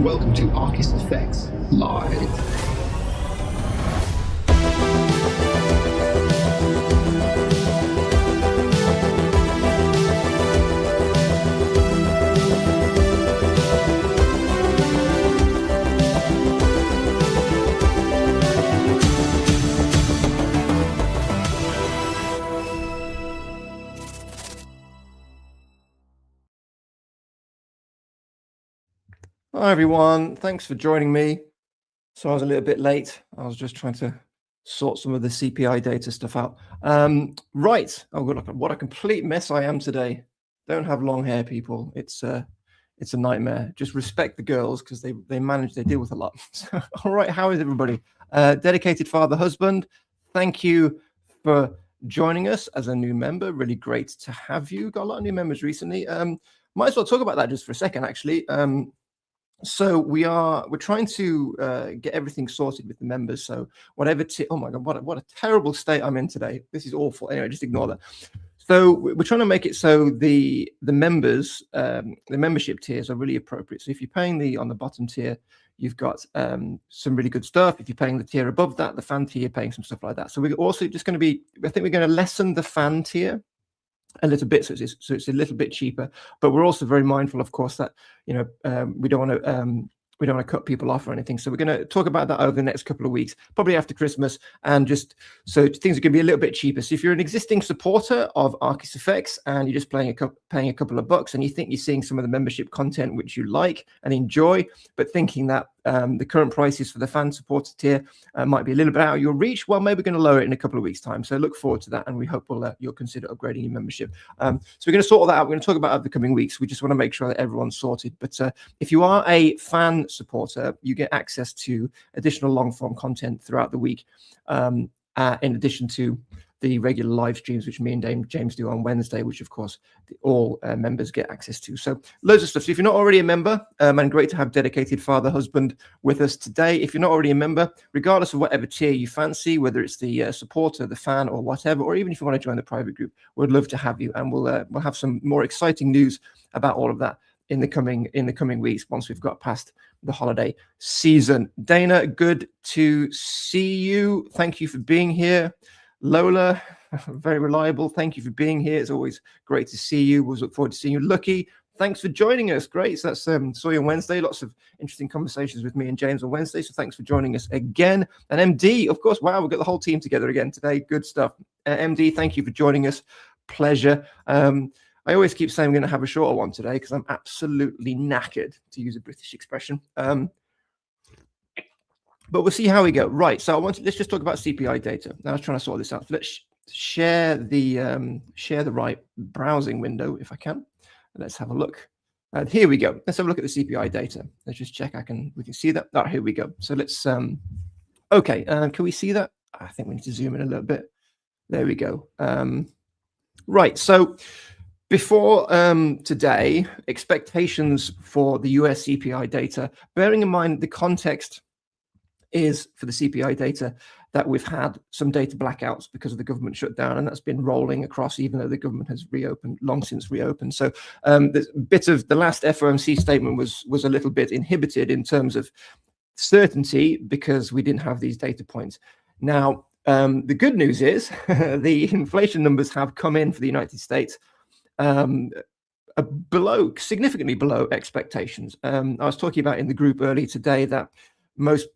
Welcome to ArcisFX Live. Hi everyone, thanks for joining me. So I was a little bit late. I was just trying to sort some of the CPI data stuff out. Right. Oh, look, what a complete mess I am today. Don't have long hair, people. It's a nightmare. Just respect the girls because they deal with a lot. So, all right, how is everybody? Dedicated father, husband. Thank you for joining us as a new member. Really great to have you. Got a lot of new members recently. Might as well talk about that just for a second, actually. So we're trying to get everything sorted with the members. So whatever, oh my God, what a terrible state I'm in today. This is awful. Anyway, just ignore that. So we're trying to make it so the members, the membership tiers are really appropriate. So if you're paying on the bottom tier, you've got some really good stuff. If you're paying the tier above that, the fan tier, you're paying some stuff like that. So we're also just going to be, I think we're going to lessen the fan tier a little bit, so it's a little bit cheaper, but we're also very mindful, of course, that we don't want to cut people off or anything. So we're going to talk about that over the next couple of weeks, probably after Christmas, and just so things are going to be a little bit cheaper. So if you're an existing supporter of ArcisFX and you're just paying a couple of bucks and you think you're seeing some of the membership content which you like and enjoy, but thinking that the current prices for the fan supporter tier might be a little bit out of your reach, well, maybe we're going to lower it in a couple of weeks' time. So look forward to that, and we hope you'll consider upgrading your membership. So we're going to sort all that out. We're going to talk about it over the coming weeks. We just want to make sure that everyone's sorted. But if you are a fan supporter, you get access to additional long-form content throughout the week, in addition to the regular live streams, which me and James do on Wednesday, which of course all members get access to. So loads of stuff. So if you're not already a member, and great to have dedicated father husband with us today. If you're not already a member, regardless of whatever tier you fancy, whether it's the supporter, the fan, or whatever, or even if you want to join the private group, we'd love to have you, and we'll have some more exciting news about all of that in the coming weeks once we've got past the holiday season. Dana, good to see you. Thank you for being here. Lola, very reliable. Thank you for being here. It's always great to see you. We'll look forward to seeing you. Lucky, thanks for joining us. Great. So that's saw you on Wednesday. Lots of interesting conversations with me and James on Wednesday. So thanks for joining us again. And MD, of course. Wow, we've got the whole team together again today. Good stuff. MD, thank you for joining us. Pleasure. I always keep saying I'm going to have a shorter one today because I'm absolutely knackered, to use a British expression. But we'll see how we go. Right. So let's just talk about CPI data. Now I was trying to sort this out. So let's share the right browsing window if I can. Let's have a look. Here we go. Let's have a look at the CPI data. Let's just check we can see that. Oh, here we go. So let's okay. Can we see that? I think we need to zoom in a little bit. There we go. Right. So before today, expectations for the US CPI data, bearing in mind the context is for the CPI data that we've had some data blackouts because of the government shutdown, and that's been rolling across even though the government has long since reopened. So the bit of the last FOMC statement was a little bit inhibited in terms of certainty because we didn't have these data points. Now, the good news is the inflation numbers have come in for the United States significantly below expectations. I was talking about in the group earlier today that most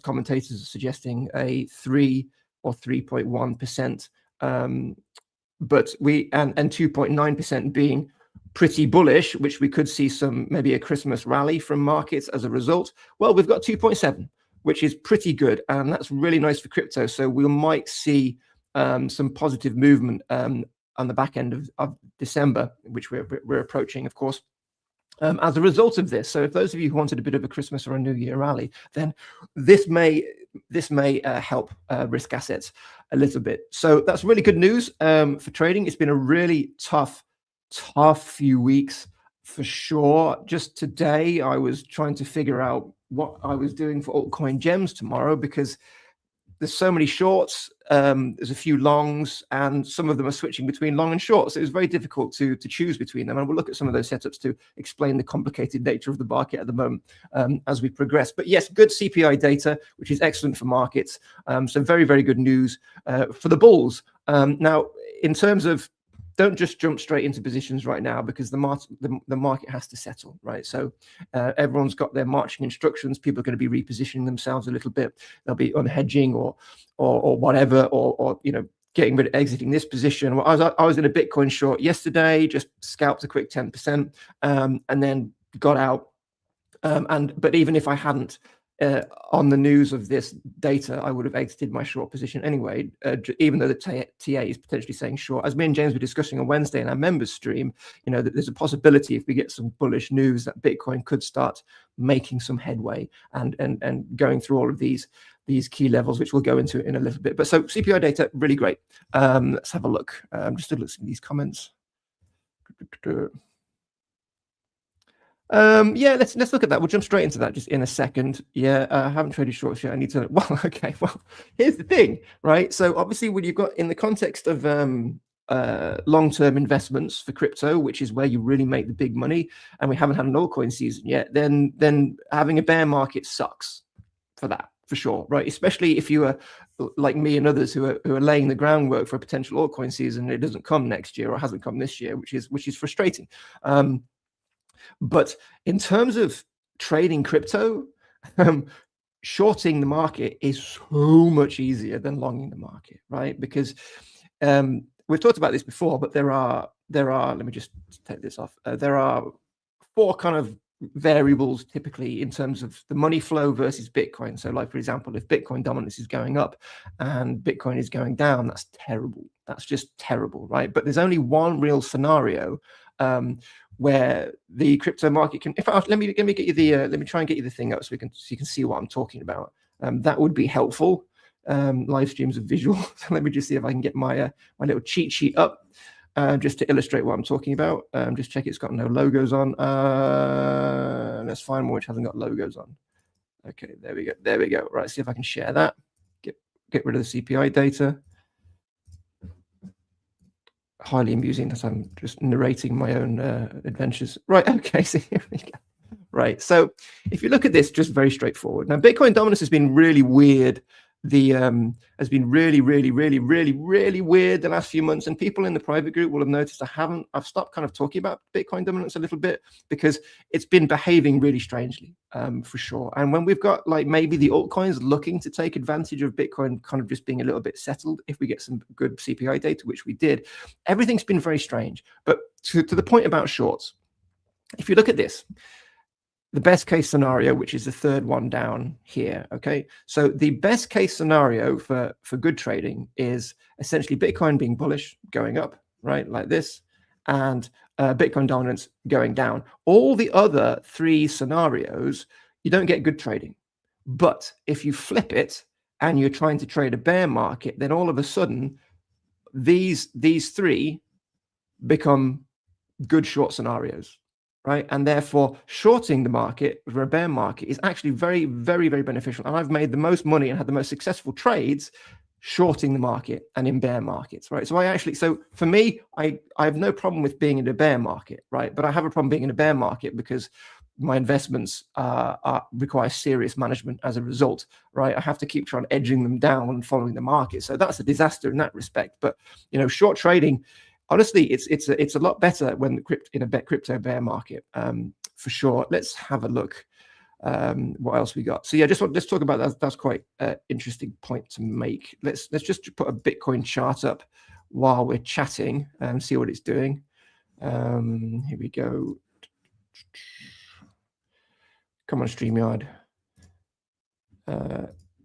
commentators are suggesting a 3 or 3.1%, but and 2.9% being pretty bullish, which we could see maybe a Christmas rally from markets as a result. Well, we've got 2.7, which is pretty good, and that's really nice for crypto. So we might see some positive movement on the back end of December, which we're approaching, of course. As a result of this. So if those of you who wanted a bit of a Christmas or a New Year rally, then this may help risk assets a little bit. So that's really good news for trading. It's been a really tough few weeks for sure. Just today, I was trying to figure out what I was doing for altcoin gems tomorrow because there's so many shorts, there's a few longs, and some of them are switching between long and short. So it's very difficult to choose between them. And we'll look at some of those setups to explain the complicated nature of the market at the moment as we progress. But yes, good CPI data, which is excellent for markets. So very, very good news for the bulls. Now, in terms of, don't just jump straight into positions right now, because the market has to settle, right? So everyone's got their marching instructions. People are going to be repositioning themselves a little bit. They'll be unhedging or whatever, or you know, getting rid of exiting this position. Well, I was in a Bitcoin short yesterday, just scalped a quick 10%, and then got out. But even if I hadn't, on the news of this data, I would have exited my short position anyway, even though the TA is potentially saying short. As me and James were discussing on Wednesday in our members stream, you know, that there's a possibility if we get some bullish news that Bitcoin could start making some headway and going through all of these key levels, which we'll go into in a little bit. But so CPI data, really great. Let's have a look. Just to look at these comments. Yeah, let's look at that. We'll jump straight into that just in a second. Yeah, I haven't traded shorts yet. I need to. Well, okay. Well, here's the thing, right? So obviously, when you've got in the context of long-term investments for crypto, which is where you really make the big money, and we haven't had an altcoin season yet, then having a bear market sucks for that, for sure, right? Especially if you are like me and others who are laying the groundwork for a potential altcoin season. It doesn't come next year or hasn't come this year, which is frustrating. But in terms of trading crypto, shorting the market is so much easier than longing the market, right? Because we've talked about this before, but there are, let me just take this off. There are 4 kind of variables typically in terms of the money flow versus Bitcoin. So like, for example, if Bitcoin dominance is going up and Bitcoin is going down, that's terrible. That's just terrible, right? But there's only one real scenario where the crypto market can, let me get you the let me try and get you the thing up so you can see what I'm talking about. That would be helpful. Live streams of visual. So let me just see if I can get my my little cheat sheet up just to illustrate what I'm talking about. Just check it's got no logos on. Let's find one which hasn't got logos on. Okay, there we go. There we go. Right, see if I can share that. Get rid of the CPI data. Highly amusing that I'm just narrating my own adventures. Right, okay, so here we go. Right, so if you look at this, just very straightforward. Now, Bitcoin dominance has been really weird. Has been really weird the last few months, and people in the private group will have noticed I've stopped kind of talking about Bitcoin dominance a little bit because it's been behaving really strangely, for sure. And when we've got like maybe the altcoins looking to take advantage of Bitcoin kind of just being a little bit settled, if we get some good CPI data, which we did, everything's been very strange. But to the point about shorts, if you look at this, the best case scenario, which is the third one down here, okay? So the best case scenario for good trading is essentially Bitcoin being bullish, going up, right, like this, and Bitcoin dominance going down. All the other 3 scenarios, you don't get good trading. But if you flip it and you're trying to trade a bear market, then all of a sudden, these 3 become good short scenarios. Right, and therefore shorting the market for a bear market is actually very beneficial. And I've made the most money and had the most successful trades shorting the market and in bear markets, right? So for me, I have no problem with being in a bear market, right? But I have a problem being in a bear market because my investments require serious management as a result, right? I have to keep trying edging them down and following the market. So that's a disaster in that respect. But you know, short trading, honestly, it's a lot better when in a crypto bear market, for sure. Let's have a look. What else we got? So yeah, let's talk about that. That's quite an interesting point to make. Let's just put a Bitcoin chart up while we're chatting and see what it's doing. Here we go. Come on, StreamYard.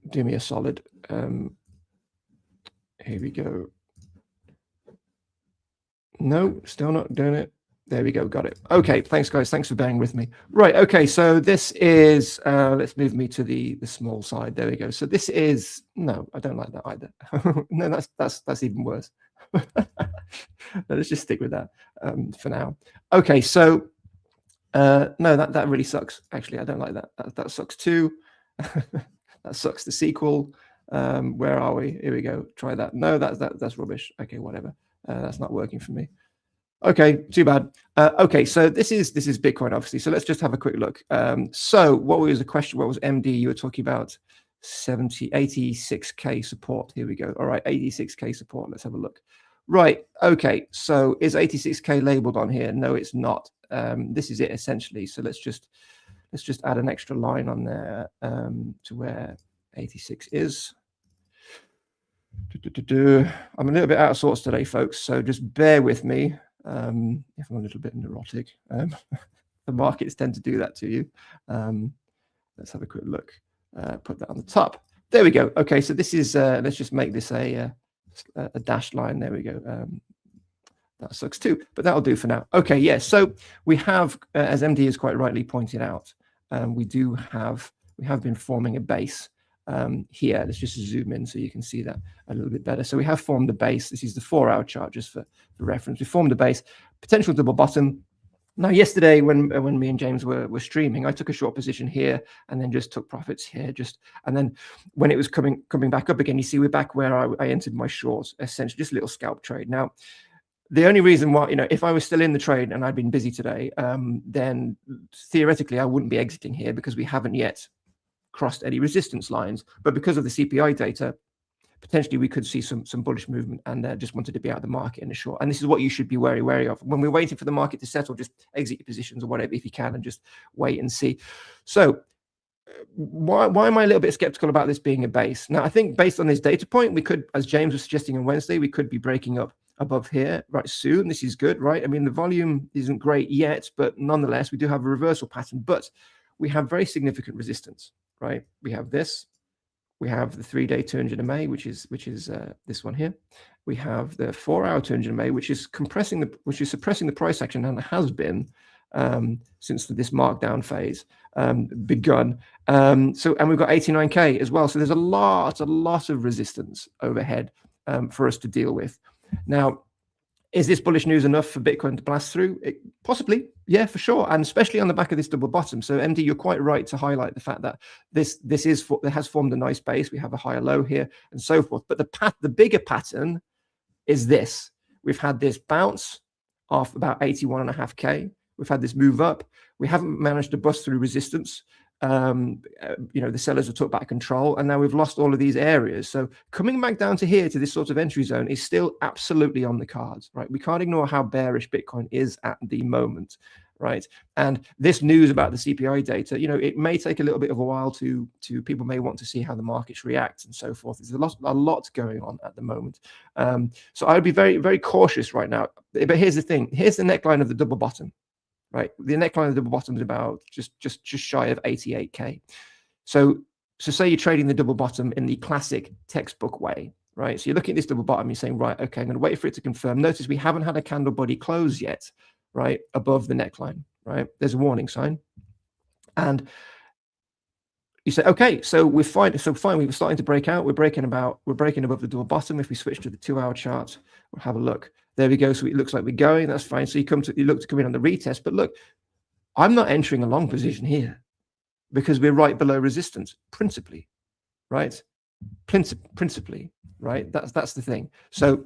Do me a solid. Here we go. No, still not doing it. There we go. Got it. Okay. Thanks, guys. Thanks for bearing with me. Right. Okay. So this is, let's move me to the small side. There we go. So this is, no, I don't like that either. No, that's even worse. Let's just stick with that for now. Okay. So no, that really sucks. Actually, I don't like that. That sucks too. That sucks the sequel. Where are we? Here we go. Try that. No, that's rubbish. Okay, whatever. That's not working for me. Okay, too bad. Okay, so this is Bitcoin, obviously. So let's just have a quick look. So what was the question? What was MD? You were talking about 86K support. Here we go. All right, 86K support. Let's have a look. Right. Okay. So is 86K labeled on here? No, it's not. This is it essentially. So let's just add an extra line on there to where 86 is. I'm a little bit out of sorts today, folks. So just bear with me. If I'm a little bit neurotic, the markets tend to do that to you. Let's have a quick look. Put that on the top. There we go. Okay, so this is. Let's just make this a dashed line. There we go. That sucks too, but that'll do for now. Okay, yeah. So we have, as MD has quite rightly pointed out, we have been forming a base here. Let's just zoom in so you can see that a little bit better. So we have formed the base. This is the 4-hour chart, just for reference. We formed a base, potential double bottom. Now, yesterday when me and James were streaming, I took a short position here and then just took profits here. And then when it was coming back up again, you see we're back where I entered my shorts, essentially just a little scalp trade. Now, the only reason why, if I was still in the trade and I'd been busy today, then theoretically I wouldn't be exiting here because we haven't yet crossed any resistance lines. But because of the CPI data, potentially we could see some bullish movement, and just wanted to be out of the market in a short. And this is what you should be wary of. When we're waiting for the market to settle, just exit your positions or whatever if you can, and just wait and see. So why am I a little bit skeptical about this being a base? Now, I think based on this data point, we could, as James was suggesting on Wednesday, we could be breaking up above here right soon. This is good, right? I mean, the volume isn't great yet, but nonetheless, we do have a reversal pattern, but we have very significant resistance, right? We have this. We have the 3-day 200 MA, which is this one here. We have the 4-hour 200 MA, which is suppressing the price action, and has been since this markdown phase begun. And we've got 89K as well. So there's a lot of resistance overhead for us to deal with. Now, is this bullish news enough for Bitcoin to blast through? Possibly, yeah, for sure, and especially on the back of this double bottom. So, MD, you're quite right to highlight the fact that this has formed a nice base. We have a higher low here, and so forth. But the bigger pattern is this: we've had this bounce off about 81.5K. We've had this move up. We haven't managed to bust through resistance. The sellers have took back control, and now we've lost all of these areas. So coming back down to here to this sort of entry zone is still absolutely on the cards, right? We can't ignore how bearish Bitcoin is at the moment, right? And this news about the CPI data, it may take a little bit of a while to people may want to see how the markets react and so forth. There's a lot going on at the moment. So I would be very, very cautious right now. But here's the thing. Here's the neckline of the double bottom. Right, the neckline of the double bottom is about just shy of 88K. So say you're trading the double bottom in the classic textbook way, right? So you're looking at this double bottom, you're saying, right, okay, I'm going to wait for it to confirm. Notice we haven't had a candle body close yet, right, above the neckline, right? There's a warning sign, and you say, okay, so we're fine. So fine, we were starting to break out. We're breaking above the double bottom. If we switch to the 2-hour chart, we'll have a look. There we go. So it looks like we're going. That's fine. So you look to come in on the retest. But look, I'm not entering a long position here because we're right below resistance, principally, right? Principally, right? That's the thing. So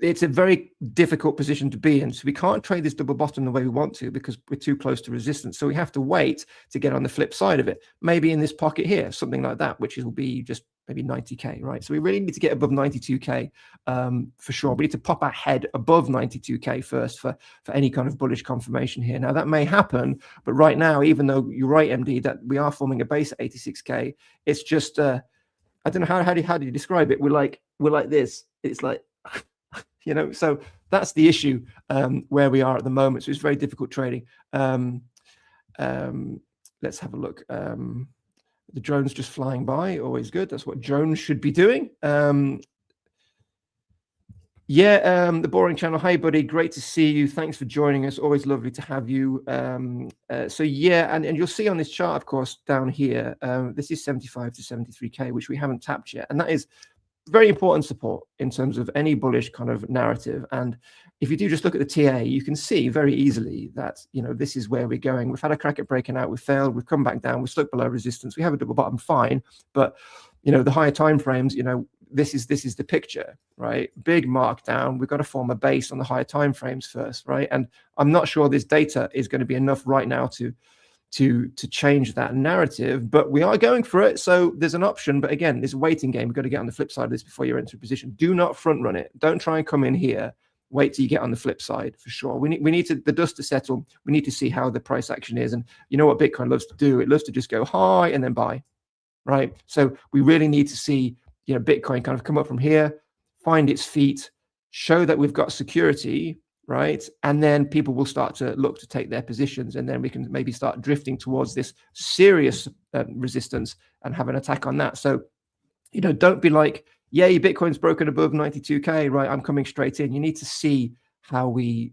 it's a very difficult position to be in. So we can't trade this double bottom the way we want to because we're too close to resistance. So we have to wait to get on the flip side of it. Maybe in this pocket here, something like that, which will be just maybe 90K, right? So we really need to get above 92K for sure. We need to pop our head above 92K first for any kind of bullish confirmation here. Now that may happen, but right now, even though you're right, MD, that we are forming a base at 86K, it's just I don't know how do you describe it? We're like this. It's like so that's the issue where we are at the moment. So it's very difficult trading. Let's have a look. The drone's just flying by, always good. That's what drones should be doing. The Boring Channel. Hi, buddy. Great to see you. Thanks for joining us. Always lovely to have you. And you'll see on this chart, of course, down here, this is 75 to 73K, which we haven't tapped yet. And that is very important support in terms of any bullish kind of narrative. And if you do just look at the TA, you can see very easily that, this is where we're going. We've had a crack at breaking out. We've failed. We've come back down. We're stuck below resistance. We have a double bottom, fine. But the higher time frames, this is the picture, right? Big markdown. We've got to form a base on the higher time frames first, right? And I'm not sure this data is going to be enough right now to change that narrative, but we are going for it. So there's an option, but again, there's a waiting game. We've got to get on the flip side of this before you enter a position. Do not front run it. Don't try and come in here. Wait till you get on the flip side for sure. We need the dust to settle. We need to see how the price action is. And you know what Bitcoin loves to do? It loves to just go high and then buy, right? So we really need to see, Bitcoin kind of come up from here, find its feet, show that we've got security, right? And then people will start to look to take their positions, and then we can maybe start drifting towards this serious resistance and have an attack on that. So, don't be like, yay, Bitcoin's broken above 92K, right? I'm coming straight in. You need to see how we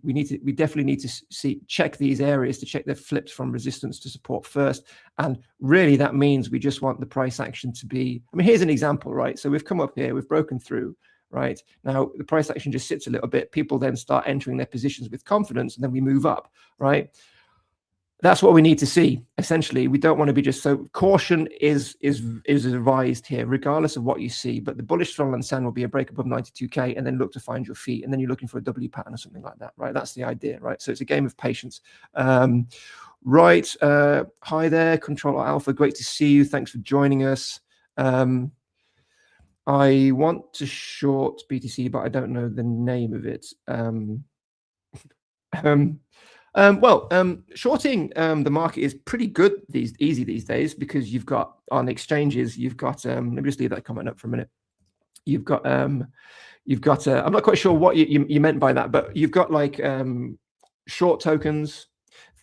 definitely need to check these areas to check they're flipped from resistance to support first. And really that means we just want the price action to be, here's an example, right? So we've come up here, we've broken through, right? Now the price action just sits a little bit. People then start entering their positions with confidence, and then we move up, right? That's what we need to see. Essentially, we don't want to be just so caution is advised here, regardless of what you see. But the bullish throttle and send will be a break above 92K, and then look to find your feet, and then you're looking for a W pattern or something like that, right? That's the idea, right? So it's a game of patience. Right. Hi there, Controller Alpha. Great to see you. Thanks for joining us. I want to short BTC, but I don't know the name of it. Shorting the market is pretty good easy these days, because you've got on exchanges, you've got let me just leave that comment up for a minute. You've got I'm not quite sure what you meant by that, but you've got like short tokens,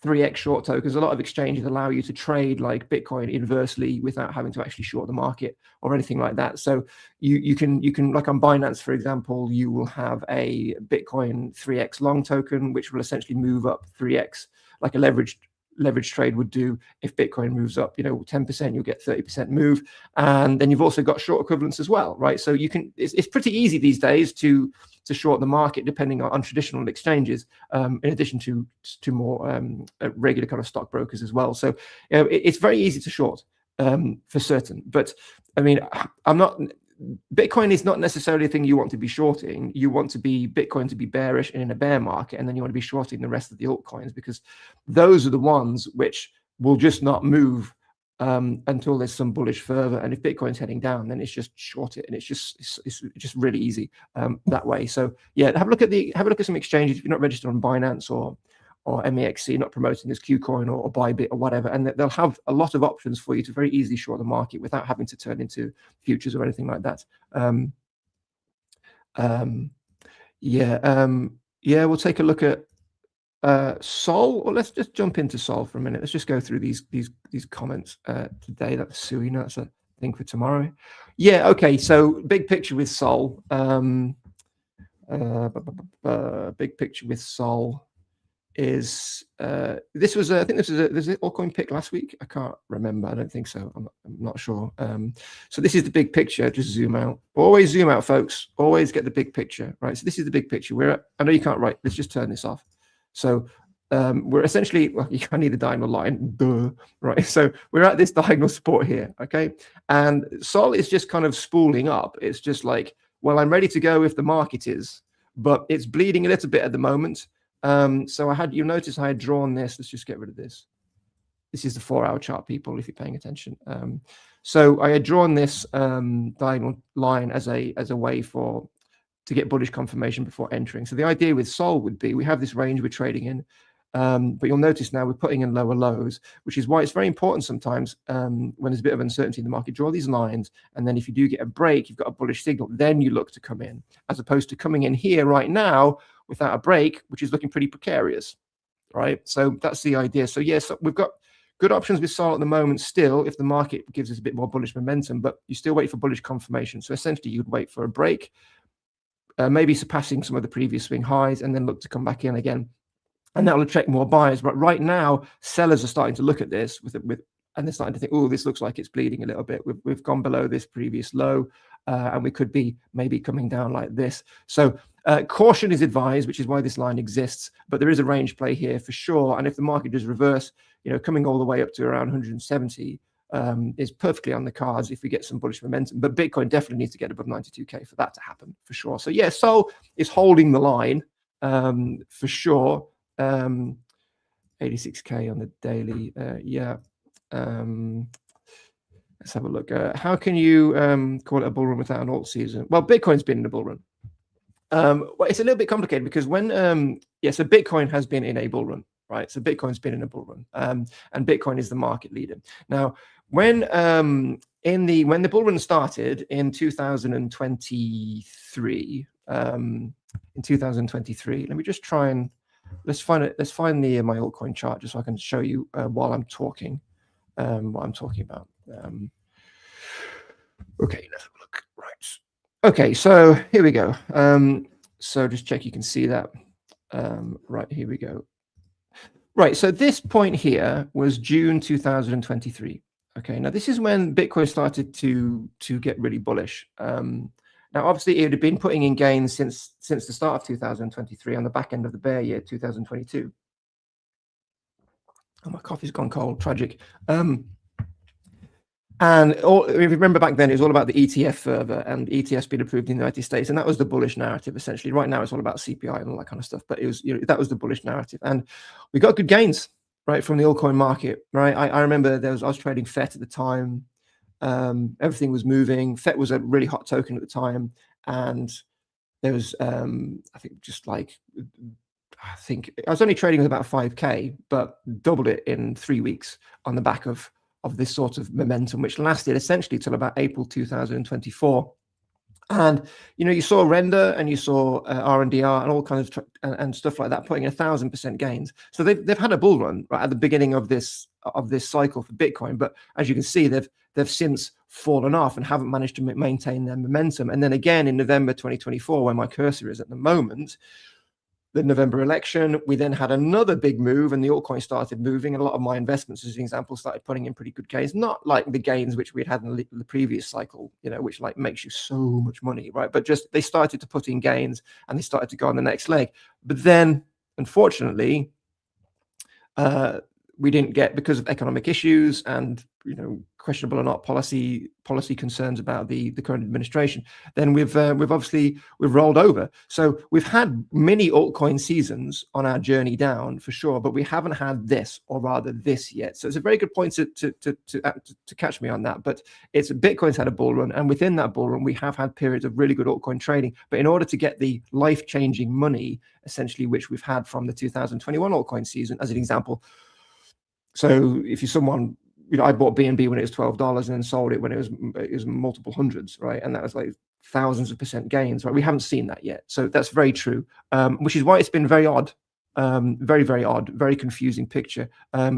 3x short tokens. A lot of exchanges allow you to trade like Bitcoin inversely without having to actually short the market or anything like that. So you can like on Binance, for example, you will have a Bitcoin 3x long token, which will essentially move up 3x, like a leveraged trade would do. If Bitcoin moves up 10%, you'll get 30% move. And then you've also got short equivalents as well, right? So it's pretty easy these days to short the market, depending on traditional exchanges, in addition to more regular kind of stockbrokers as well. So it's very easy to short for certain. But Bitcoin is not necessarily a thing you want to be shorting. You want Bitcoin to be bearish and in a bear market, and then you want to be shorting the rest of the altcoins, because those are the ones which will just not move until there's some bullish further. And if Bitcoin's heading down, then it's just short it, and it's just really easy that way. So yeah, have a look at some exchanges if you're not registered on Binance or MEXC, not promoting this KuCoin or Bybit or whatever, and they'll have a lot of options for you to very easily short the market without having to turn into futures or anything like that. We'll take a look at Sol, or let's just jump into Sol for a minute. Let's just go through these comments today. That's Sui. That's a thing for tomorrow. Yeah. Okay. So big picture with Sol. Big picture with Sol is this was I think this is an altcoin pick last week. I can't remember. I don't think so. I'm not sure. So this is the big picture. Just zoom out. Always zoom out, folks. Always get the big picture, right? So this is the big picture. I know you can't write. Let's just turn this off. So we're essentially, well, you can't need a diagonal line, duh, right? So we're at this diagonal support here, okay? And Sol is just kind of spooling up. It's just like, well, I'm ready to go if the market is, but it's bleeding a little bit at the moment. So you'll notice I had drawn this. Let's just get rid of this. This is the 4-hour chart, people, if you're paying attention. So I had drawn this diagonal line as a way to get bullish confirmation before entering. So the idea with Sol would be, we have this range we're trading in, but you'll notice now we're putting in lower lows, which is why it's very important sometimes when there's a bit of uncertainty in the market, draw these lines, and then if you do get a break, you've got a bullish signal, then you look to come in, as opposed to coming in here right now without a break, which is looking pretty precarious, right? So that's the idea. So yes, we've got good options with Sol at the moment still, if the market gives us a bit more bullish momentum, but you still wait for bullish confirmation. So essentially you'd wait for a break, maybe surpassing some of the previous swing highs, and then look to come back in again. And that will attract more buyers. But right now, sellers are starting to look at this and they're starting to think, oh, this looks like it's bleeding a little bit. We've gone below this previous low, and we could be maybe coming down like this. So caution is advised, which is why this line exists. But there is a range play here for sure. And if the market does reverse, coming all the way up to around 170, is perfectly on the cards if we get some bullish momentum. But Bitcoin definitely needs to get above 92K for that to happen, for sure. So yeah, Sol is holding the line for sure. 86K on the daily. Yeah. Let's have a look. How can you call it a bull run without an alt season? Well, Bitcoin's been in a bull run. Well, it's a little bit complicated because when so Bitcoin has been in a bull run, right? So Bitcoin's been in a bull run, and Bitcoin is the market leader. Now, when the bull run started in 2023, let me just try and let's find the my altcoin chart just so I can show you while I'm talking what I'm talking about. Okay, let's have a look. Right. Okay, so here we go. So just check you can see that. Right, here we go. Right, so this point here was June 2023. Okay, now this is when Bitcoin started to get really bullish. Now, obviously, it had been putting in gains since the start of 2023 on the back end of the bear year 2022. Oh, my coffee's gone cold. Tragic. And if you remember back then, it was all about the ETF fervor and ETFs being approved in the United States, and that was the bullish narrative essentially. Right now, it's all about CPI and all that kind of stuff, but it was that was the bullish narrative, and we got good gains right from the altcoin market. Right, I remember I was trading FET at the time. Everything was moving. FET was a really hot token at the time, and there was I think I was only trading with about 5K, but doubled it in 3 weeks on the back of this sort of momentum, which lasted essentially till about April 2024. And you saw Render and you saw RNDR and all kinds of and stuff like that putting 1,000% gains. So they've had a bull run right at the beginning of this cycle for Bitcoin, but as you can see, they've since fallen off and haven't managed to maintain their momentum. And then again in November 2024, where my cursor is at the moment, the November election, we then had another big move and the altcoin started moving, and a lot of my investments, as an example, started putting in pretty good gains, not like the gains which we had in the previous cycle, which like makes you so much money, right? But just they started to put in gains and they started to go on the next leg. But then, unfortunately, we didn't get, because of economic issues and questionable or not policy concerns about the current administration, then we've rolled over. So we've had many altcoin seasons on our journey down for sure, but we haven't had this, or rather this, yet. So it's a very good point to catch me on that. But it's Bitcoin's had a bull run, and within that bull run, we have had periods of really good altcoin trading. But in order to get the life-changing money, essentially, which we've had from the 2021 altcoin season, as an example. So if you're someone, I bought BNB when it was $12 and then sold it when it was multiple hundreds, right? And that was like thousands of percent gains, right? We haven't seen that yet. So that's very true, which is why it's been very odd, very, very odd, very confusing picture.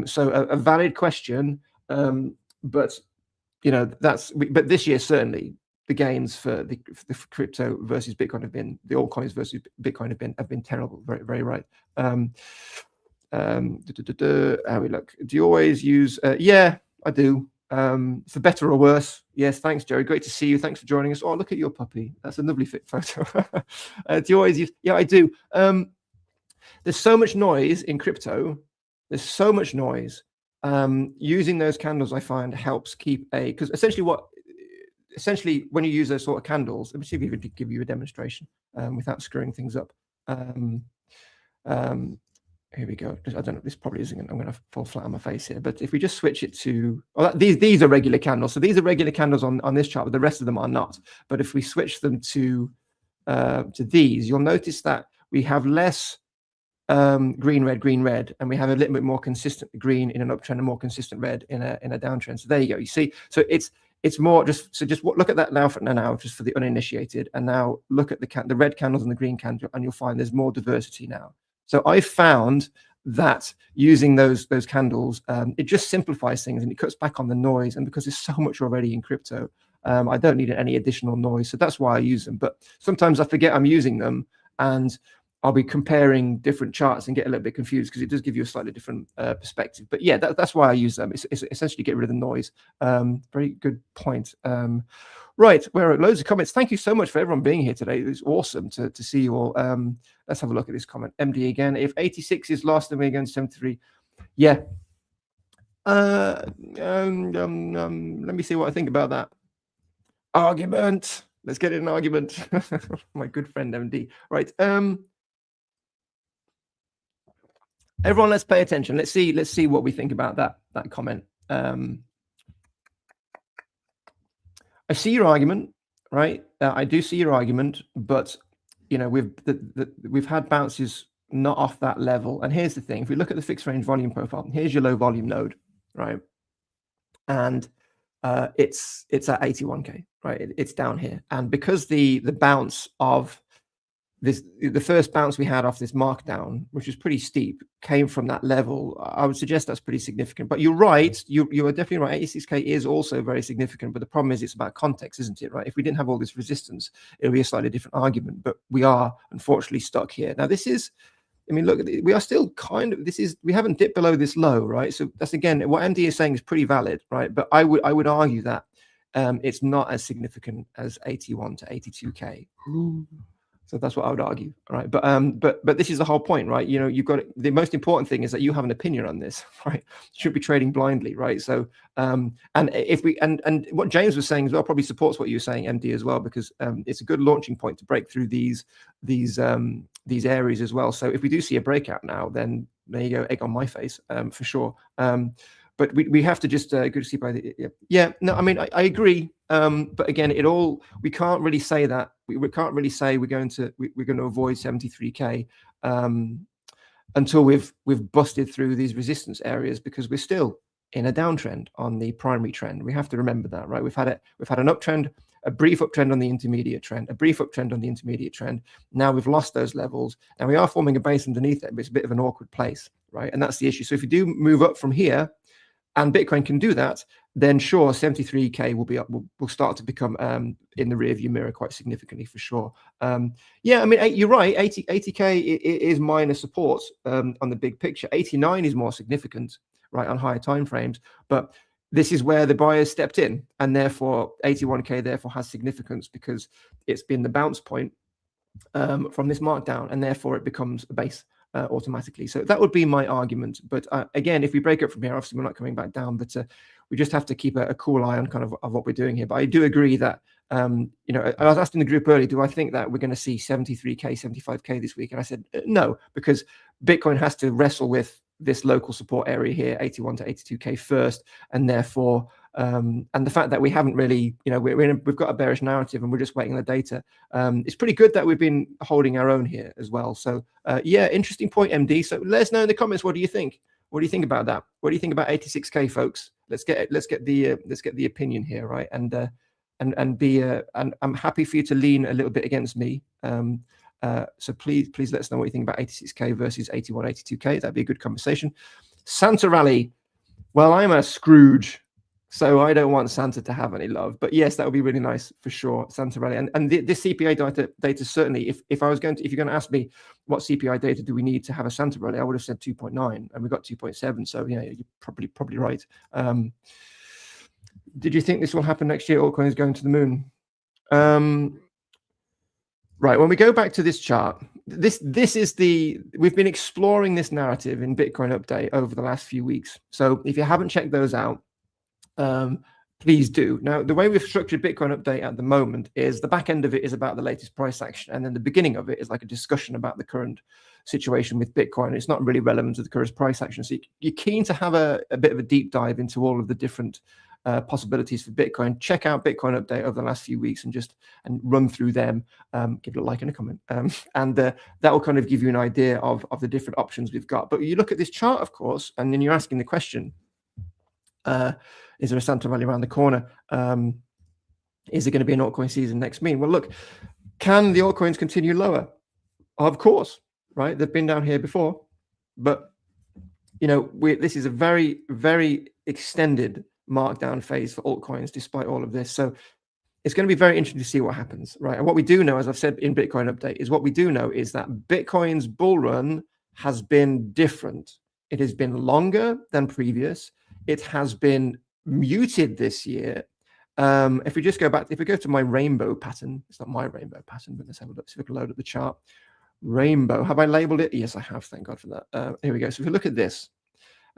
So a valid question, but but this year, certainly the gains for the crypto versus Bitcoin the altcoins versus Bitcoin have been terrible. Very, very right. How we look? Do you always use yeah, I do, for better or worse. Yes, thanks, Jerry, great to see you. Thanks for joining us. Oh, look at your puppy, that's a lovely fit photo. Do you always use? Yeah, I do. There's so much noise in crypto, there's so much noise. Using those candles, I find, helps keep because essentially when you use those sort of candles, let me see if we can give you a demonstration without screwing things up. Here we go. I don't know. This probably isn't. I'm going to fall flat on my face here. But if we just switch it to, these are regular candles. So these are regular candles on this chart, but the rest of them are not. But if we switch them to these, you'll notice that we have less green, red, and we have a little bit more consistent green in an uptrend and more consistent red in a downtrend. So there you go. You see, so it's more just look at that now just for the uninitiated, and now look at the red candles and the green candle, and you'll find there's more diversity now. So I found that using those candles, it just simplifies things and it cuts back on the noise. And because there's so much already in crypto, I don't need any additional noise. So that's why I use them. But sometimes I forget I'm using them, and I'll be comparing different charts and get a little bit confused because it does give you a slightly different perspective. But yeah, that's why I use them. It's essentially get rid of the noise. Very good point. Right, we're at loads of comments. Thank you so much for everyone being here today. It's awesome to see you all. Let's have a look at this comment. MD again. If 86 is lost, then we're going to 73. Yeah. Let me see what I think about that. Argument. Let's get in an argument. My good friend MD. Right. Everyone, let's pay attention. Let's see what we think about that comment. I see your argument, right? I do see your argument, but you know, we've had bounces not off that level. And here's the thing: if we look at the fixed range volume profile, here's your low volume node, right? And it's at 81k, right? It's down here, and because the bounce of this, the first bounce we had off this markdown, which was pretty steep, came from that level. I would suggest that's pretty significant. But you're right, you are definitely right. 86k is also very significant, but the problem is it's about context, isn't it? Right? If we didn't have all this resistance, it would be a slightly different argument. But we are unfortunately stuck here. Now this is, I mean, look, we are still kind of, we haven't dipped below this low, right? So that's, again, what MD is saying is pretty valid, right? But I would argue that it's not as significant as 81 to 82k. So that's what I would argue, right? But this is the whole point, right? You know, you've got, the most important thing is that you have an opinion on this, right? You shouldn't be trading blindly, right? So and if we and what James was saying as well probably supports what you were saying, MD, as well, because it's a good launching point to break through these areas as well. So if we do see a breakout now, then there you go, egg on my face, for sure. But we have to just good to see by the no, I mean, I agree, but again, we can't really say that we can't really say we're going to avoid 73k until we've busted through these resistance areas, because we're still in a downtrend on the primary trend. We have to remember that, right? We've had an uptrend, a brief uptrend on the intermediate trend, a brief uptrend on the intermediate trend. Now we've lost those levels, and we are forming a base underneath it, but it's a bit of an awkward place, right? And that's the issue. So if you do move up from here, and Bitcoin can do that, then sure, 73k will start to become in the rearview mirror quite significantly, for sure. Yeah, I mean, you're right. 80k is minor support on the big picture. 89 is more significant, right, on higher time frames. But this is where the buyers stepped in, and therefore 81k therefore has significance, because it's been the bounce point from this markdown, and therefore it becomes a base automatically. So that would be my argument. But again, if we break up from here, obviously we're not coming back down, but we just have to keep a cool eye on kind of what we're doing here. But I do agree that you know, I was asked in the group earlier, do I think that we're going to see 73k, 75k this week? And I said no, because Bitcoin has to wrestle with this local support area here, 81 to 82k first, and therefore and the fact that we haven't really, you know, we've got a bearish narrative and we're just waiting on the data. It's pretty good that we've been holding our own here as well. So yeah, interesting point, MD. So let us know in the comments, what do you think? What do you think about that? What do you think about 86k, folks? Let's get the opinion here, right? And I'm happy for you to lean a little bit against me. So please let us know what you think about 86k versus 81, 82k. That'd be a good conversation. Santa rally. Well, I'm a Scrooge, so I don't want Santa to have any love. But yes, that would be really nice for sure, Santa rally. And this CPI data certainly, if you're going to ask me what CPI data do we need to have a Santa rally, I would have said 2.9, and we got 2.7. So yeah, you're probably right. Did you think this will happen next year? Altcoin is going to the moon. Right, when we go back to this chart, this is we've been exploring this narrative in Bitcoin Update over the last few weeks. So if you haven't checked those out, please do. Now, the way we've structured Bitcoin Update at the moment is the back end of it is about the latest price action, and then the beginning of it is like a discussion about the current situation with Bitcoin. It's not really relevant to the current price action. So you're keen to have a bit of a deep dive into all of the different possibilities for Bitcoin. Check out Bitcoin Update over the last few weeks and run through them. Give it a like and a comment, and that will kind of give you an idea of the different options we've got. But you look at this chart, of course, and then you're asking the question, is there a Santa rally around the corner? Is it going to be an altcoin season next mean? Well, look, can the altcoins continue lower? Of course, right? They've been down here before, but you know, this is a very, very extended markdown phase for altcoins despite all of this. So it's going to be very interesting to see what happens, right? And what we do know, as I've said in Bitcoin Update, is that Bitcoin's bull run has been different. It has been longer than previous. It has been muted this year. If we just go back, if we go to my rainbow pattern, it's not my rainbow pattern, but let's have a look, see if we can load up the chart. Rainbow, have I labeled it? Yes, I have, thank God for that. Here we go. So if we look at this,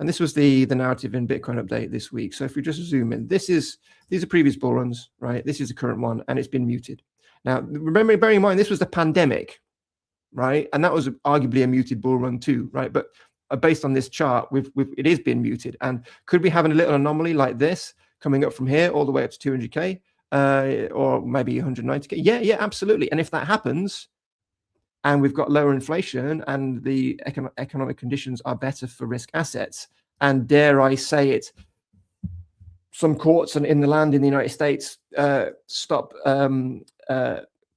And this was the narrative in Bitcoin Update this week. So if we just zoom in, these are previous bull runs, right? This is the current one, and it's been muted. Now, remember, bearing in mind, this was the pandemic, right? And that was arguably a muted bull run too, right? But based on this chart, it is being muted. And could we have a little anomaly like this coming up from here all the way up to 200K or maybe 190K? Yeah, absolutely. And if that happens, and we've got lower inflation and the economic conditions are better for risk assets, and dare I say it, some courts in the land in the United States stop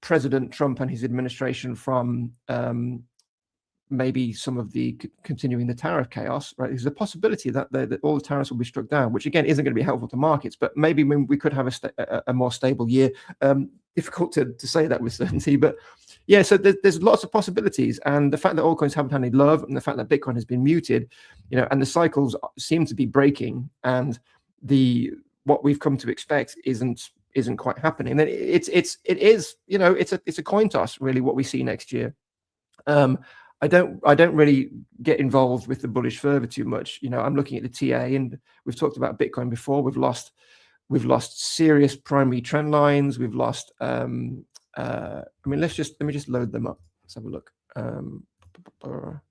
President Trump and his administration from maybe some of the continuing the tariff chaos, right? There's a possibility that all the tariffs will be struck down, which again isn't going to be helpful to markets, but maybe we could have a more stable year. Difficult to say that with certainty, but yeah, so there's lots of possibilities. And the fact that altcoins haven't had any love, and the fact that Bitcoin has been muted, and the cycles seem to be breaking, and what we've come to expect isn't quite happening. Then it is it's a coin toss really what we see next year. I don't really get involved with the bullish fervor too much. I'm looking at the TA, and we've talked about Bitcoin before. We've lost serious primary trend lines. We've lost. Let me just load them up. Let's have a look. A little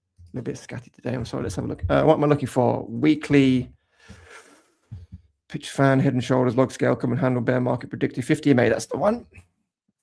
bit scatty today. I'm sorry. Let's have a look. What am I looking for? Weekly pitch fan, head and shoulders, log scale, come and handle, bear market predictive, 50 MA. That's the one. I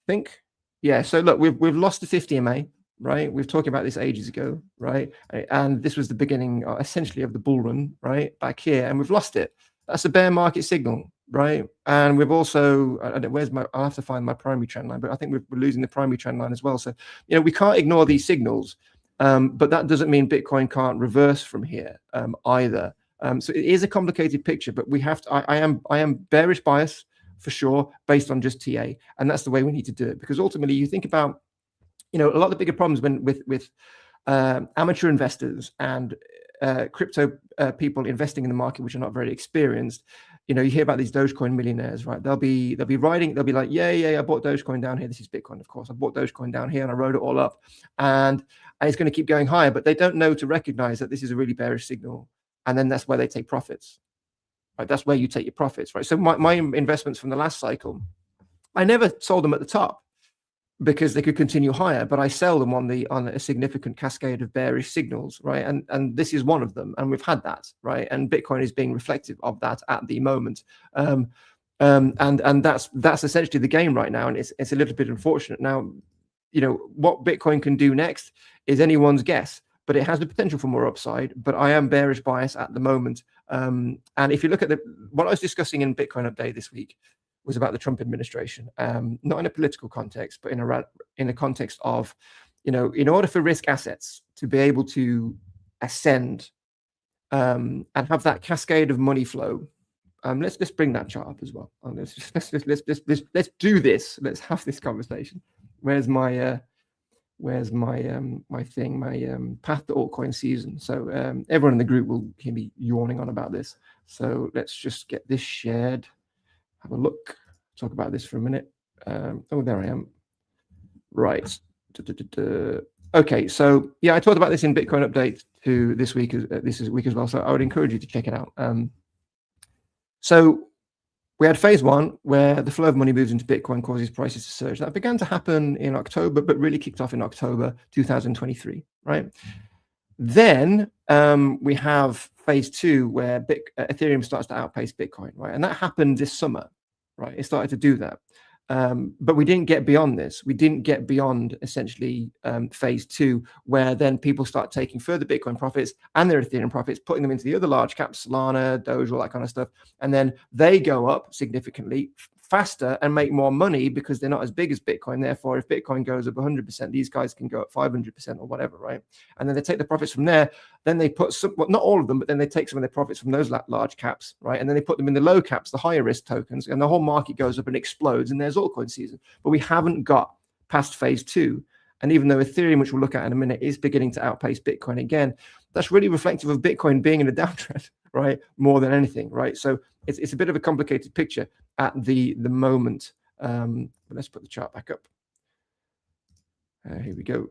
think. Yeah. So look, we've lost the 50 MA. Right, we've talked about this ages ago, right? And this was the beginning, essentially, of the bull run, right, back here, and we've lost it. That's a bear market signal, right? And we've also, I'll have to find my primary trend line, but I think we're losing the primary trend line as well. So, we can't ignore these signals, but that doesn't mean Bitcoin can't reverse from here either. So it is a complicated picture, but we have to. I am bearish bias for sure, based on just TA, and that's the way we need to do it, because ultimately, you think about. A lot of the bigger problems with amateur investors and crypto people investing in the market, which are not very experienced. You hear about these Dogecoin millionaires, right? They'll be riding. They'll be like, yeah, I bought Dogecoin down here. This is Bitcoin, of course. I bought Dogecoin down here and I rode it all up, and it's going to keep going higher. But they don't know to recognize that this is a really bearish signal, and then that's where they take profits. Right? That's where you take your profits, right? So my investments from the last cycle, I never sold them at the top, because they could continue higher, but I sell them on a significant cascade of bearish signals, right? And this is one of them, and we've had that, right? And Bitcoin is being reflective of that at the moment, and that's essentially the game right now, and it's a little bit unfortunate. Now, what Bitcoin can do next is anyone's guess, but it has the potential for more upside. But I am bearish bias at the moment, and if you look at what I was discussing in Bitcoin Update this week, was about the Trump administration, not in a political context, but in a context of, in order for risk assets to be able to ascend and have that cascade of money flow. Let's bring that chart up as well. Let's do this. Let's have this conversation. Where's my thing, my path to altcoin season? So everyone in the group will hear me yawning on about this. So let's just get this shared. Have a look, talk about this for a minute. Oh, there I am. Right. Okay, so yeah, I talked about this in Bitcoin Update to this week as well. So I would encourage you to check it out. So we had phase one, where the flow of money moves into Bitcoin, causes prices to surge. That began to happen in October, but really kicked off in October 2023, right? Then we have phase two, where Ethereum starts to outpace Bitcoin, right? And that happened this summer, right? It started to do that. But we didn't get beyond this. We didn't get beyond essentially phase two, where then people start taking further Bitcoin profits and their Ethereum profits, putting them into the other large caps, Solana, Doge, all that kind of stuff. And then they go up significantly faster and make more money because they're not as big as Bitcoin. Therefore, if Bitcoin goes up 100%, these guys can go up 500% or whatever, right? And then they take the profits from there. Then they put some, well, not all of them, but then they take some of their profits from those large caps, right? And then they put them in the low caps, the higher risk tokens, and the whole market goes up and explodes, and there's altcoin season. But we haven't got past phase two. And even though Ethereum, which we'll look at in a minute, is beginning to outpace Bitcoin again, that's really reflective of Bitcoin being in a downtrend, right? More than anything, right? So it's a bit of a complicated picture at the moment. Let's put the chart back up. Here we go.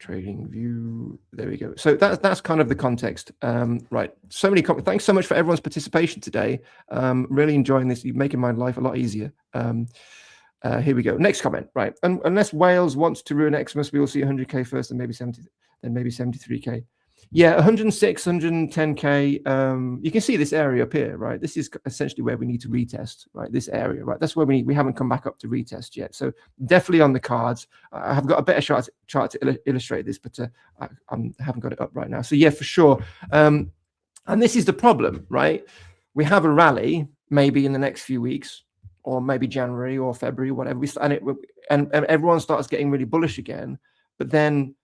Trading view. There we go. So that's kind of the context. Right. So many thanks so much for everyone's participation today. Really enjoying this. You're making my life a lot easier. Here we go. Next comment. Right. Unless Wales wants to ruin Xmas, we will see 100K first, and maybe 70, then maybe 73K. Yeah, 106, 110K. You can see this area up here, right? This is essentially where we need to retest, right? This area, right? That's where we haven't come back up to retest yet. So definitely on the cards. I have got a better chart to illustrate this, but I haven't got it up right now. So yeah, for sure. And this is the problem, right? We have a rally maybe in the next few weeks, or maybe January or February, whatever. And everyone starts getting really bullish again, but then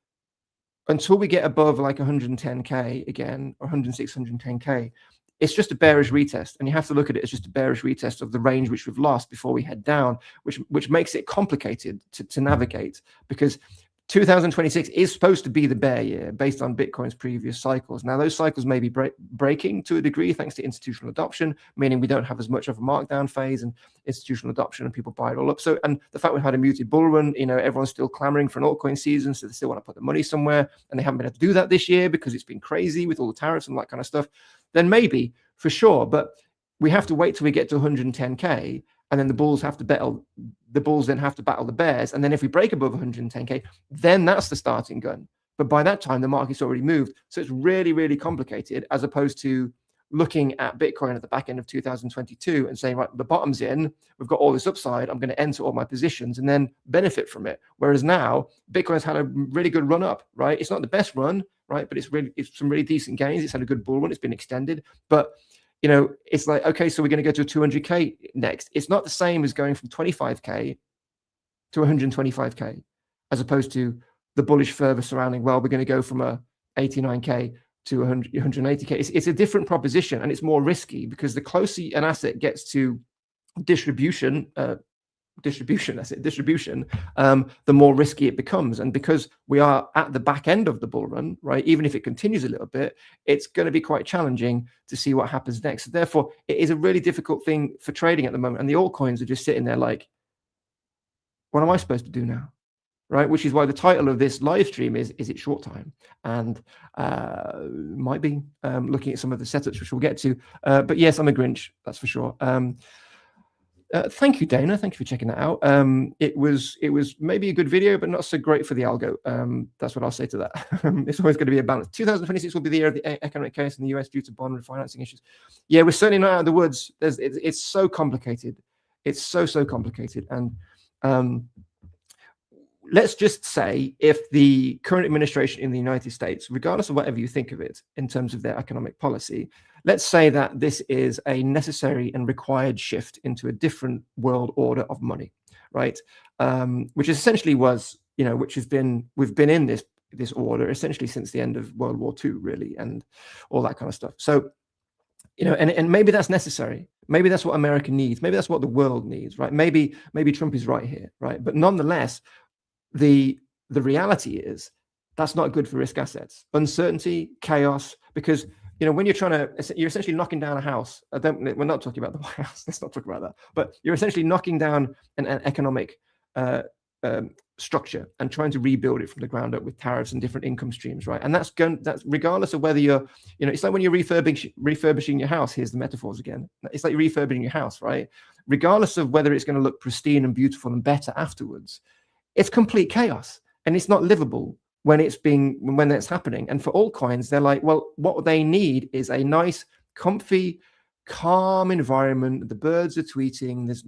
until we get above like 110K again, or 106, 110K, it's just a bearish retest. And you have to look at it as just a bearish retest of the range which we've lost before we head down, which makes it complicated to navigate, because 2026 is supposed to be the bear year based on Bitcoin's previous cycles. Now, those cycles may be breaking to a degree thanks to institutional adoption, meaning we don't have as much of a markdown phase and institutional adoption, and people buy it all up. So, and the fact we've had a muted bull run, everyone's still clamoring for an altcoin season, so they still want to put the money somewhere, and they haven't been able to do that this year because it's been crazy with all the tariffs and that kind of stuff. Then maybe, for sure, but we have to wait till we get to 110K. And then the bulls then have to battle the bears. And then if we break above 110K, then that's the starting gun. But by that time, the market's already moved. So it's really, really complicated, as opposed to looking at Bitcoin at the back end of 2022 and saying, right, the bottom's in, we've got all this upside, I'm going to enter all my positions and then benefit from it. Whereas now, Bitcoin's had a really good run up, right? It's not the best run, right? But it's some really decent gains. It's had a good bull run. It's been extended. But it's like, okay, so we're going to go to 200K next. It's not the same as going from 25K to 125K, as opposed to the bullish fervor surrounding, well, we're going to go from a 89K to 180K. It's a different proposition, and it's more risky, because the closer an asset gets to distribution, the more risky it becomes. And because we are at the back end of the bull run, right, even if it continues a little bit, it's going to be quite challenging to see what happens next. So therefore, it is a really difficult thing for trading at the moment. And the altcoins are just sitting there like, what am I supposed to do now? Right, which is why the title of this live stream is it short time? And might be looking at some of the setups, which we'll get to. But yes, I'm a Grinch, that's for sure. Thank you, Dana. Thank you for checking that out. It was maybe a good video, but not so great for the algo. That's what I'll say to that. It's always going to be a balance. 2026 will be the year of the economic chaos in the US due to bond refinancing issues. Yeah, we're certainly not out of the woods. It's so complicated. It's so complicated. And let's just say, if the current administration in the United States, regardless of whatever you think of it in terms of their economic policy, let's say that this is a necessary and required shift into a different world order of money, right? Which essentially was, we've been in this order essentially since the end of World War II, really, and all that kind of stuff. So, and maybe that's necessary. Maybe that's what America needs. Maybe that's what the world needs, right? Maybe Trump is right here, right? But nonetheless, the reality is that's not good for risk assets. Uncertainty, chaos, because when you're essentially knocking down a house. We're not talking about the White House. Let's not talk about that. But you're essentially knocking down an economic structure and trying to rebuild it from the ground up with tariffs and different income streams, right? And that's regardless of whether you're, it's like when you're refurbishing your house. Here's the metaphors again. It's like refurbishing your house, right? Regardless of whether it's going to look pristine and beautiful and better afterwards, it's complete chaos, and it's not livable when that's happening. And for altcoins, they're like, well, what they need is a nice, comfy, calm environment. The birds are tweeting. There's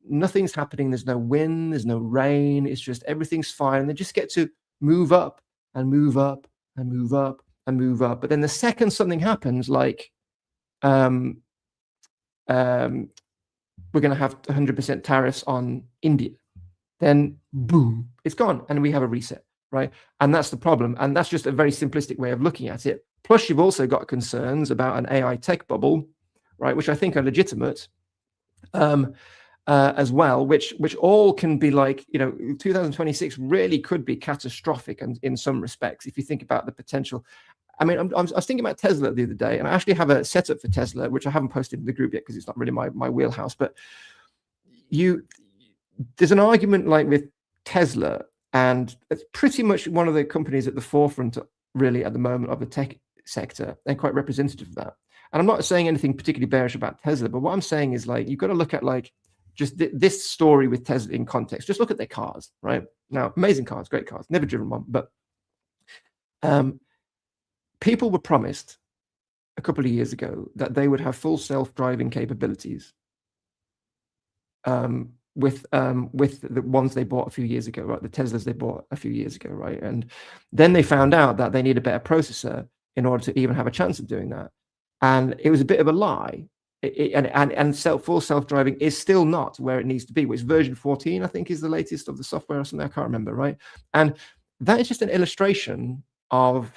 nothing's happening. There's no wind. There's no rain. It's just everything's fine. And they just get to move up and move up and move up and move up. But then the second something happens, like we're going to have 100% tariffs on India, then boom, it's gone, and we have a reset, right? And that's the problem. And that's just a very simplistic way of looking at it. Plus, you've also got concerns about an AI tech bubble, right, which I think are legitimate as well, which all can be like, 2026 really could be catastrophic, and in some respects, if you think about the potential. I mean, I was thinking about Tesla the other day, and I actually have a setup for Tesla, which I haven't posted in the group yet because it's not really my wheelhouse. But there's an argument like with Tesla and it's pretty much one of the companies at the forefront, really, at the moment of the tech sector, and quite representative of that. And I'm not saying anything particularly bearish about Tesla, but what I'm saying is, like, you've got to look at, like, just this story with Tesla in context. Just look at their cars, right? Now, amazing cars, great cars, never driven one, but people were promised a couple of years ago that they would have full self-driving capabilities with the ones they bought a few years ago, right? The Teslas they bought a few years ago, right? And then they found out that they need a better processor in order to even have a chance of doing that. And it was a bit of a lie. Full self-driving is still not where it needs to be, which version 14, I think, is the latest of the software or something. I can't remember, right? And that is just an illustration of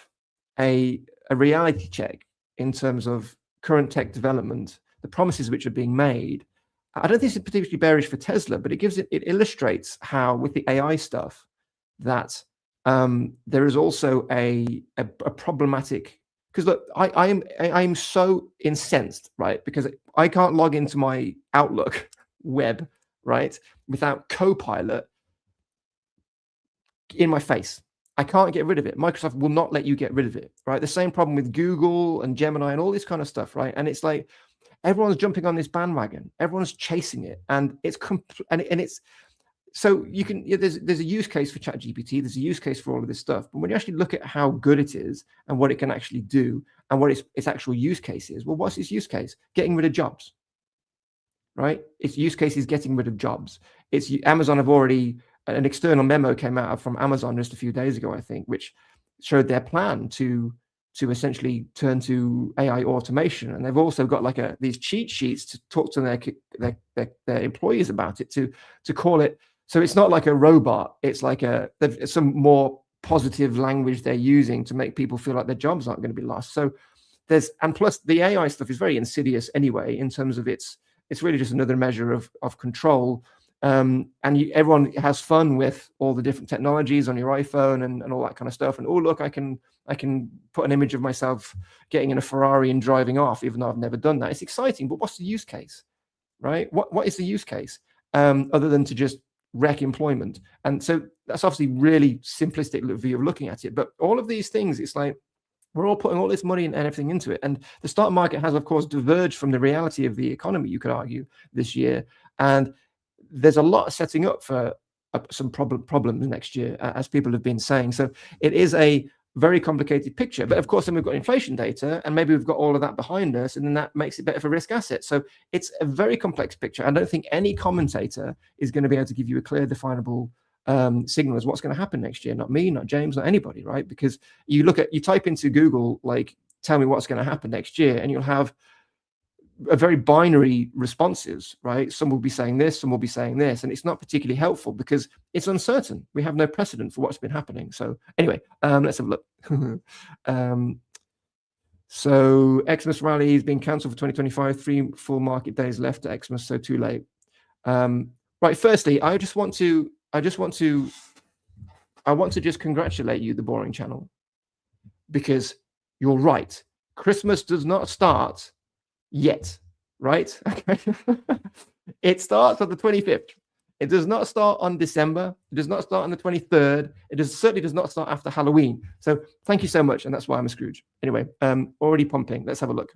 a reality check in terms of current tech development, the promises which are being made. I don't think it's particularly bearish for Tesla, but it illustrates how, with the AI stuff, that there is also a problematic. Because look, I'm so incensed, right? Because I can't log into my Outlook web, right, without Copilot in my face. I can't get rid of it. Microsoft will not let you get rid of it, right? The same problem with Google and Gemini and all this kind of stuff, right? And it's like everyone's jumping on this bandwagon. Everyone's chasing it, and it's it's so you can. There's a use case for ChatGPT. There's a use case for all of this stuff. But when you actually look at how good it is and what it can actually do and what its actual use case is, well, what's its use case? Getting rid of jobs, right? Its use case is getting rid of jobs. It's Amazon have already. An external memo came out from Amazon just a few days ago, I think, which showed their plan to essentially turn to AI automation. And they've also got like these cheat sheets to talk to their employees about it, to call it. So it's not like a robot. It's like some more positive language they're using to make people feel like their jobs aren't going to be lost. So and plus the AI stuff is very insidious anyway, in terms of it's really just another measure of control. And everyone has fun with all the different technologies on your iPhone and all that kind of stuff. And oh, look, I can put an image of myself getting in a Ferrari and driving off, even though I've never done that. It's exciting, but what's the use case, right? What is the use case other than to just wreck employment? And so that's obviously really simplistic view of looking at it. But all of these things, it's like we're all putting all this money and everything into it. And the stock market has, of course, diverged from the reality of the economy, you could argue, this year. And there's a lot setting up for some problems next year, as people have been saying. So it is a very complicated picture. But of course, then we've got inflation data, and maybe we've got all of that behind us, and then that makes it better for risk assets. So it's a very complex picture. I don't think any commentator is going to be able to give you a clear, definable signal as what's going to happen next year. Not me, not James, not anybody, right? Because you type into Google, like, tell me what's going to happen next year, and you'll have a very binary responses, right? Some will be saying this, some will be saying this, and it's not particularly helpful because it's uncertain. We have no precedent for what's been happening. So anyway, let's have a look. So Xmas rally is being cancelled for 2025. 3 full market days left at Xmas, so too late. Right. Firstly, I want to just congratulate you, the Boring Channel, because you're right. Christmas does not start yet, right? It starts on the 25th. It does not start on December. It does not start on the 23rd. It certainly does not start after Halloween. So thank you so much, and that's why I'm a Scrooge. Anyway, already pumping. Let's have a look.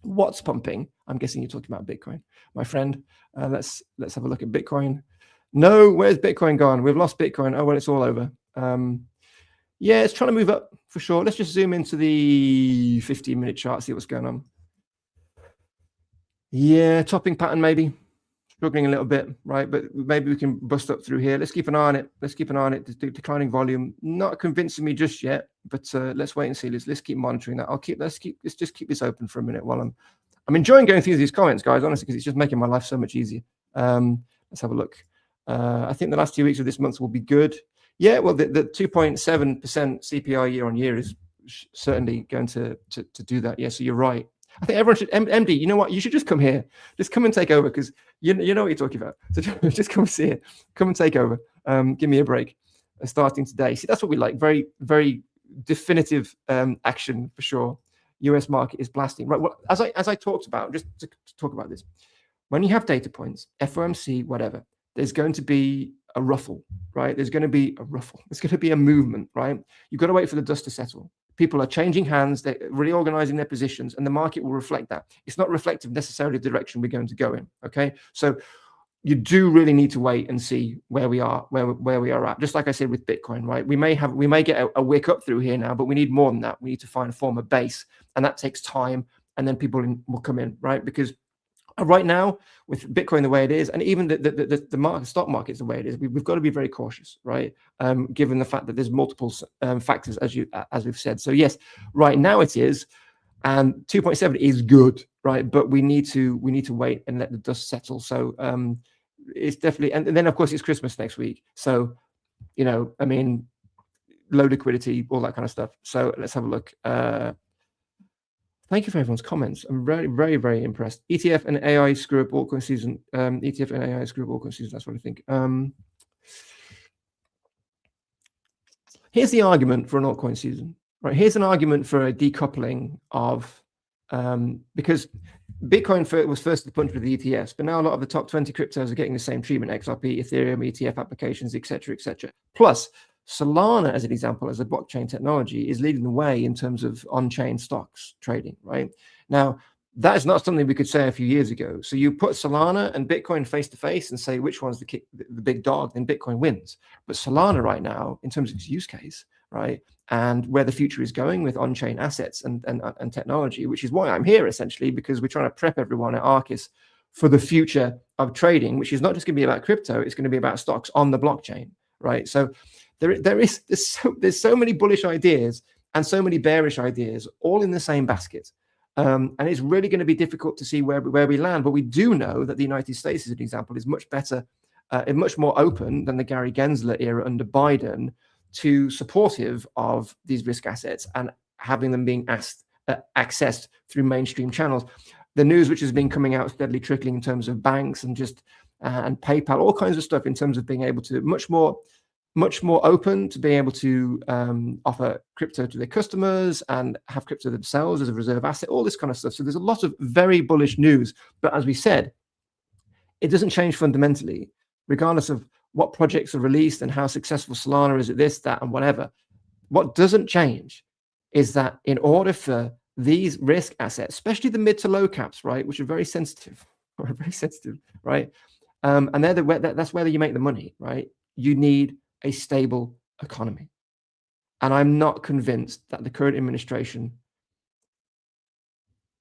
What's pumping? I'm guessing you're talking about Bitcoin, my friend. Let's have a look at Bitcoin. No, where's Bitcoin gone? We've lost Bitcoin. Oh well, it's all over. Yeah, it's trying to move up for sure. Let's just zoom into the 15-minute chart, see what's going on. Yeah, topping pattern maybe. Struggling a little bit, right? But maybe we can bust up through here. Let's keep an eye on it. Let's keep an eye on it. Declining volume, not convincing me just yet, but let's wait and see. Let's keep monitoring that. Let's just keep this open for a minute while I'm enjoying going through these comments, guys, honestly, because it's just making my life so much easier. Let's have a look. I think the last 2 weeks of this month will be good. Yeah, well, the 2.7% CPI year on year is certainly going to do that. Yeah, so you're right. I think everyone should, MD, you know what? You should just come here. Just come and take over, because you know what you're talking about. So just come and see it. Come and take over. Give me a break. Starting today. See, that's what we like. Very, very definitive action for sure. US market is blasting. Right. Well, as I talked about, just to talk about this, when you have data points, FOMC, whatever, there's going to be a ruffle, right? There's going to be a ruffle. There's going to be a movement, right? You've got to wait for the dust to settle. People are changing hands, they're reorganizing their positions, and the market will reflect that. It's not reflective necessarily of the direction we're going to go in. Okay, so you do really need to wait and see where we are, where we are at. Just like I said with Bitcoin, right? We may get a wick up through here now, but we need more than that. We need to find a form of base, and that takes time. And then people will come in, right? Because right now, with Bitcoin the way it is, and even the stock market the way it is, we've got to be very cautious, right? Given the fact that there's multiple factors, as we've said. So yes, right now it is, and 2.7 is good, right? But we need to wait and let the dust settle. So it's definitely, and then of course it's Christmas next week. So I mean, low liquidity, all that kind of stuff. So let's have a look. Thank you for everyone's comments. I'm very, very, very impressed. ETF and AI screw up altcoin season. ETF and AI screw up altcoin season. That's what I think. Here's the argument for an altcoin season, right? Here's an argument for a decoupling of, because Bitcoin was first to the punch with the ETFs, but now a lot of the top 20 cryptos are getting the same treatment: XRP, Ethereum, ETF applications, etc., etc. Plus, Solana, as an example, as a blockchain technology, is leading the way in terms of on-chain stocks trading, right? Now, that is not something we could say a few years ago. So you put Solana and Bitcoin face to face and say which one's the big dog, then Bitcoin wins. But Solana right now, in terms of its use case, right, and where the future is going with on-chain assets and technology, which is why I'm here essentially, because we're trying to prep everyone at Arcis for the future of trading, which is not just going to be about crypto, it's going to be about stocks on the blockchain, right? So there's so many bullish ideas and so many bearish ideas all in the same basket. And it's really going to be difficult to see where we land. But we do know that the United States, as an example, is much better and much more open than the Gary Gensler era under Biden to supportive of these risk assets and having them being accessed through mainstream channels. The news which has been coming out steadily trickling in terms of banks and just and PayPal, all kinds of stuff in terms of being able to much more open to being able to offer crypto to their customers and have crypto themselves as a reserve asset, all this kind of stuff. So there's a lot of very bullish news. But as we said, it doesn't change fundamentally, regardless of what projects are released and how successful Solana is at this, that, and whatever. What doesn't change is that in order for these risk assets, especially the mid to low caps, right, which are very sensitive, right? And that's where you make the money, right? You need a stable economy. And I'm not convinced that the current administration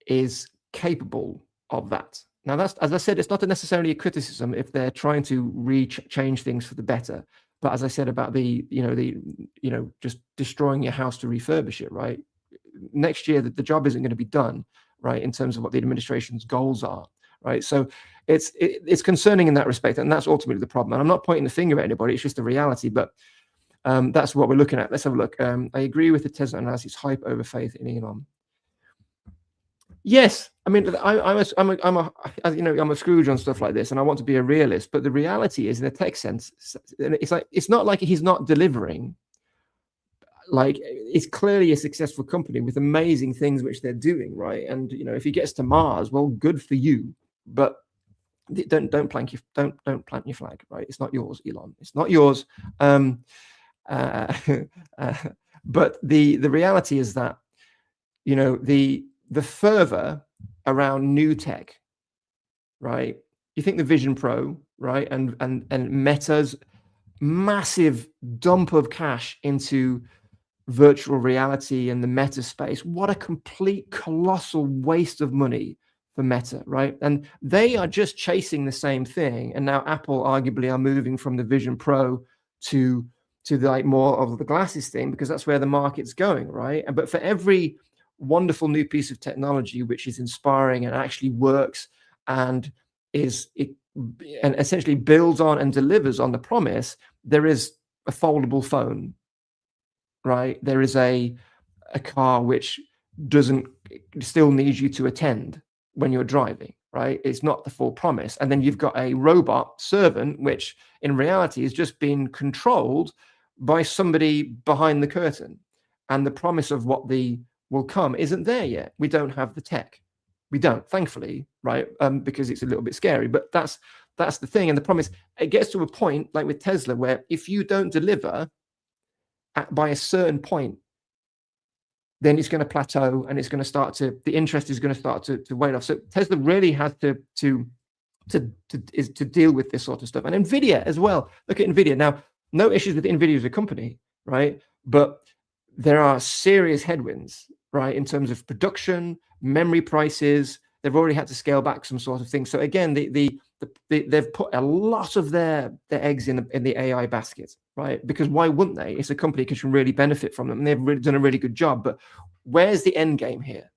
is capable of that. Now, that's, as I said, it's not necessarily a criticism if they're trying to change things for the better. But as I said about just destroying your house to refurbish it, right? Next year, the job isn't going to be done, right, in terms of what the administration's goals are, right? So it's concerning in that respect, and that's ultimately the problem. And I'm not pointing the finger at anybody; it's just a reality. But that's what we're looking at. Let's have a look. I agree with the Tesla analysis: hype over faith in Elon. Yes, I mean, I'm a Scrooge on stuff like this, and I want to be a realist. But the reality is, in a tech sense, it's not like he's not delivering. Like, it's clearly a successful company with amazing things which they're doing, right? And if he gets to Mars, well, good for you. But don't plant your flag, right? It's not yours, Elon. It's not yours. But the reality is that the fervor around new tech, right? You think the Vision Pro, right, and Meta's massive dump of cash into virtual reality and the meta space. What a complete colossal waste of money for Meta, right? And they are just chasing the same thing. And now Apple arguably are moving from the Vision Pro to like more of the glasses thing, because that's where the market's going, right? But for every wonderful new piece of technology which is inspiring and actually works and essentially builds on and delivers on the promise, there is a foldable phone, right? There is a car which still needs you to attend when you're driving, right? It's not the full promise. And then you've got a robot servant, which in reality is just being controlled by somebody behind the curtain. And the promise of what will come isn't there yet. We don't have the tech. We don't, thankfully, right? Because it's a little bit scary. But that's that's the thing. And the problem is, it gets to a point like with Tesla, where if you don't deliver by a certain point, then it's going to plateau, and it's going to start to, the interest is going to start to wane off. So Tesla really has to deal with this sort of stuff. And Nvidia as well. Look at Nvidia now. No issues with Nvidia as a company, right? But there are serious headwinds, right, in terms of production, memory prices. They've already had to scale back some sort of thing. So again, they've put a lot of their eggs in the AI basket, right? Because why wouldn't they? It's a company that can really benefit from them, and they've really done a really good job. But where's the end game here?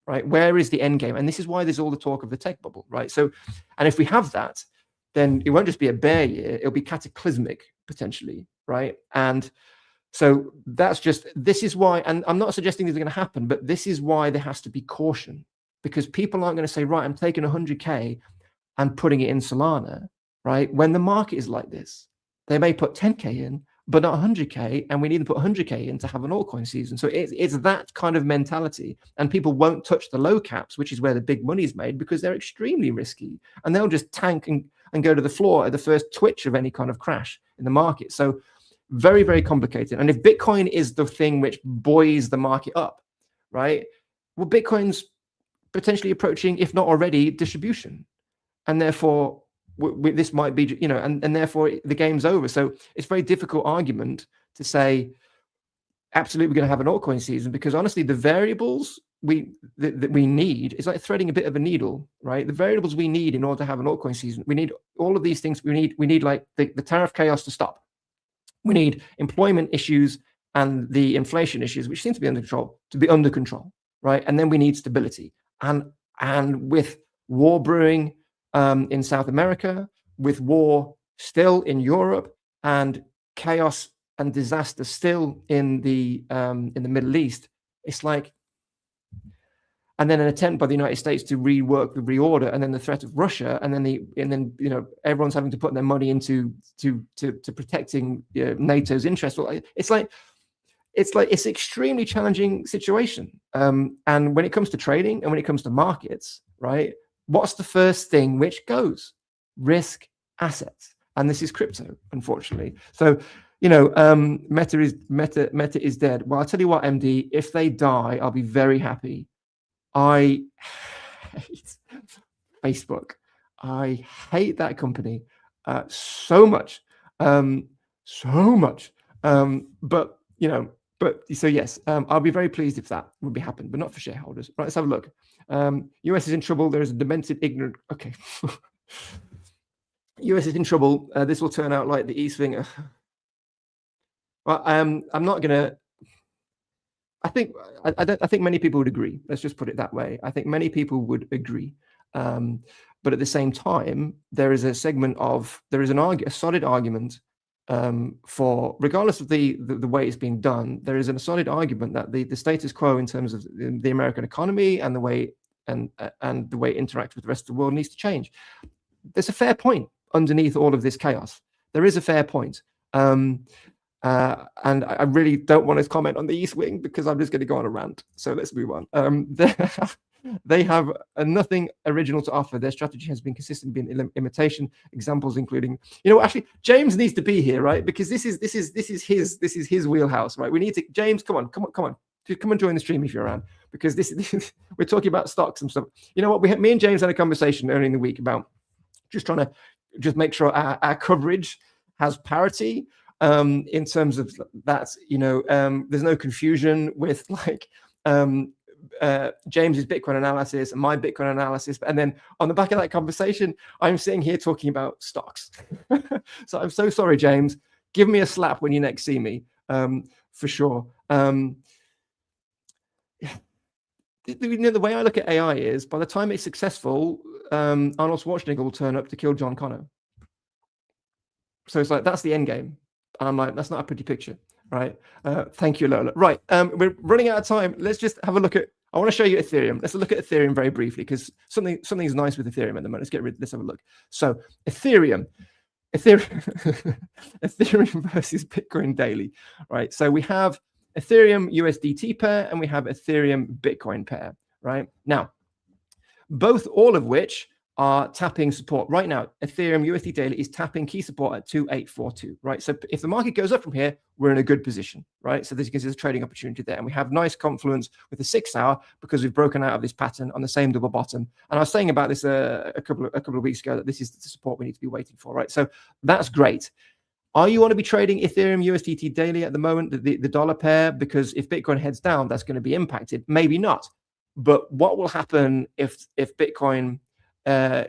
Right? Where is the end game? And this is why there's all the talk of the tech bubble, right? So, and if we have that, then it won't just be a bear year, it'll be cataclysmic potentially, right? And so that's just, this is why, and I'm not suggesting this is going to happen, but this is why there has to be caution, because people aren't going to say, right, I'm taking 100K and putting it in Solana, right? When the market is like this, they may put 10K in, but not 100K, and we need to put 100K in to have an altcoin season. So it's that kind of mentality, and people won't touch the low caps, which is where the big money is made, because they're extremely risky, and they'll just tank and go to the floor at the first twitch of any kind of crash in the market. So very, very complicated. And if Bitcoin is the thing which buoys the market up, right? Well, Bitcoin's potentially approaching, if not already, distribution, and therefore this might be, you know, and therefore the game's over. So it's a very difficult argument to say absolutely we're going to have an altcoin season, because honestly, the variables that we need is like threading a bit of a needle, right? The variables we need in order to have an altcoin season, we need all of these things. We need like the tariff chaos to stop. We need employment issues and the inflation issues, which seem to be under control, right? And then we need stability. And with war brewing in South America, with war still in Europe, and chaos and disaster still in the Middle East, it's like, and then an attempt by the United States to rework the reorder, and then the threat of Russia, and then you know, everyone's having to put their money into protecting NATO's interests. It's an extremely challenging situation. And when it comes to trading and when it comes to markets, right, what's the first thing which goes? Risk assets. And this is crypto, unfortunately. So, you know, Meta is dead. Well, I'll tell you what, MD, if they die, I'll be very happy. I hate Facebook. I hate that company so much. But, you know, so yes, I'll be very pleased if that would be happen, but not for shareholders. Right, let's have a look. US is in trouble. There is a demented, ignorant. Okay. US is in trouble. This will turn out like the E-swing. Well, I'm not gonna. I think many people would agree. Let's just put it that way. I think many people would agree. But at the same time, there is a segment of a solid argument for, regardless of the way it's being done, there is a solid argument that the status quo in terms of the American economy and the way and the way it interacts with the rest of the world needs to change. There's a fair point underneath all of this chaos. There is a fair point. And I really don't want to comment on the East Wing, because I'm just going to go on a rant. So let's move on. They have nothing original to offer. Their strategy has been consistently been imitation. Examples including, you know, actually James needs to be here, right? Because this is his wheelhouse, right? We need to, James, come on, come and join the stream if you're around, because this we're talking about stocks and stuff. You know what? Me and James had a conversation earlier in the week about just trying to make sure our coverage has parity. In terms of that, you know, there's no confusion with like James's Bitcoin analysis and my Bitcoin analysis. And then on the back of that conversation, I'm sitting here talking about stocks. So I'm so sorry, James. Give me a slap when you next see me, for sure. You know, the way I look at AI is, by the time it's successful, Arnold Schwarzenegger will turn up to kill John Connor. So it's like, that's the end game. And I'm like, that's not a pretty picture, right? Thank you, Lola. Right, we're running out of time. Let's just have a look at, I want to show you Ethereum. Let's look at Ethereum very briefly, because something's nice with Ethereum at the moment. Let's have a look. So Ethereum versus Bitcoin daily, right? So we have Ethereum USDT pair and we have Ethereum Bitcoin pair, right? Now, all of which are tapping support right now. Ethereum USD daily is tapping key support at 2842, right? So if the market goes up from here, we're in a good position, right? So there's a trading opportunity there, and we have nice confluence with the 6 hour because we've broken out of this pattern on the same double bottom. And I was saying about this a couple of weeks ago that this is the support we need to be waiting for, right? So that's great. Are you want to be trading Ethereum USDT daily at the moment, the dollar pair? Because if Bitcoin heads down, that's going to be impacted. Maybe not. But what will happen if Bitcoin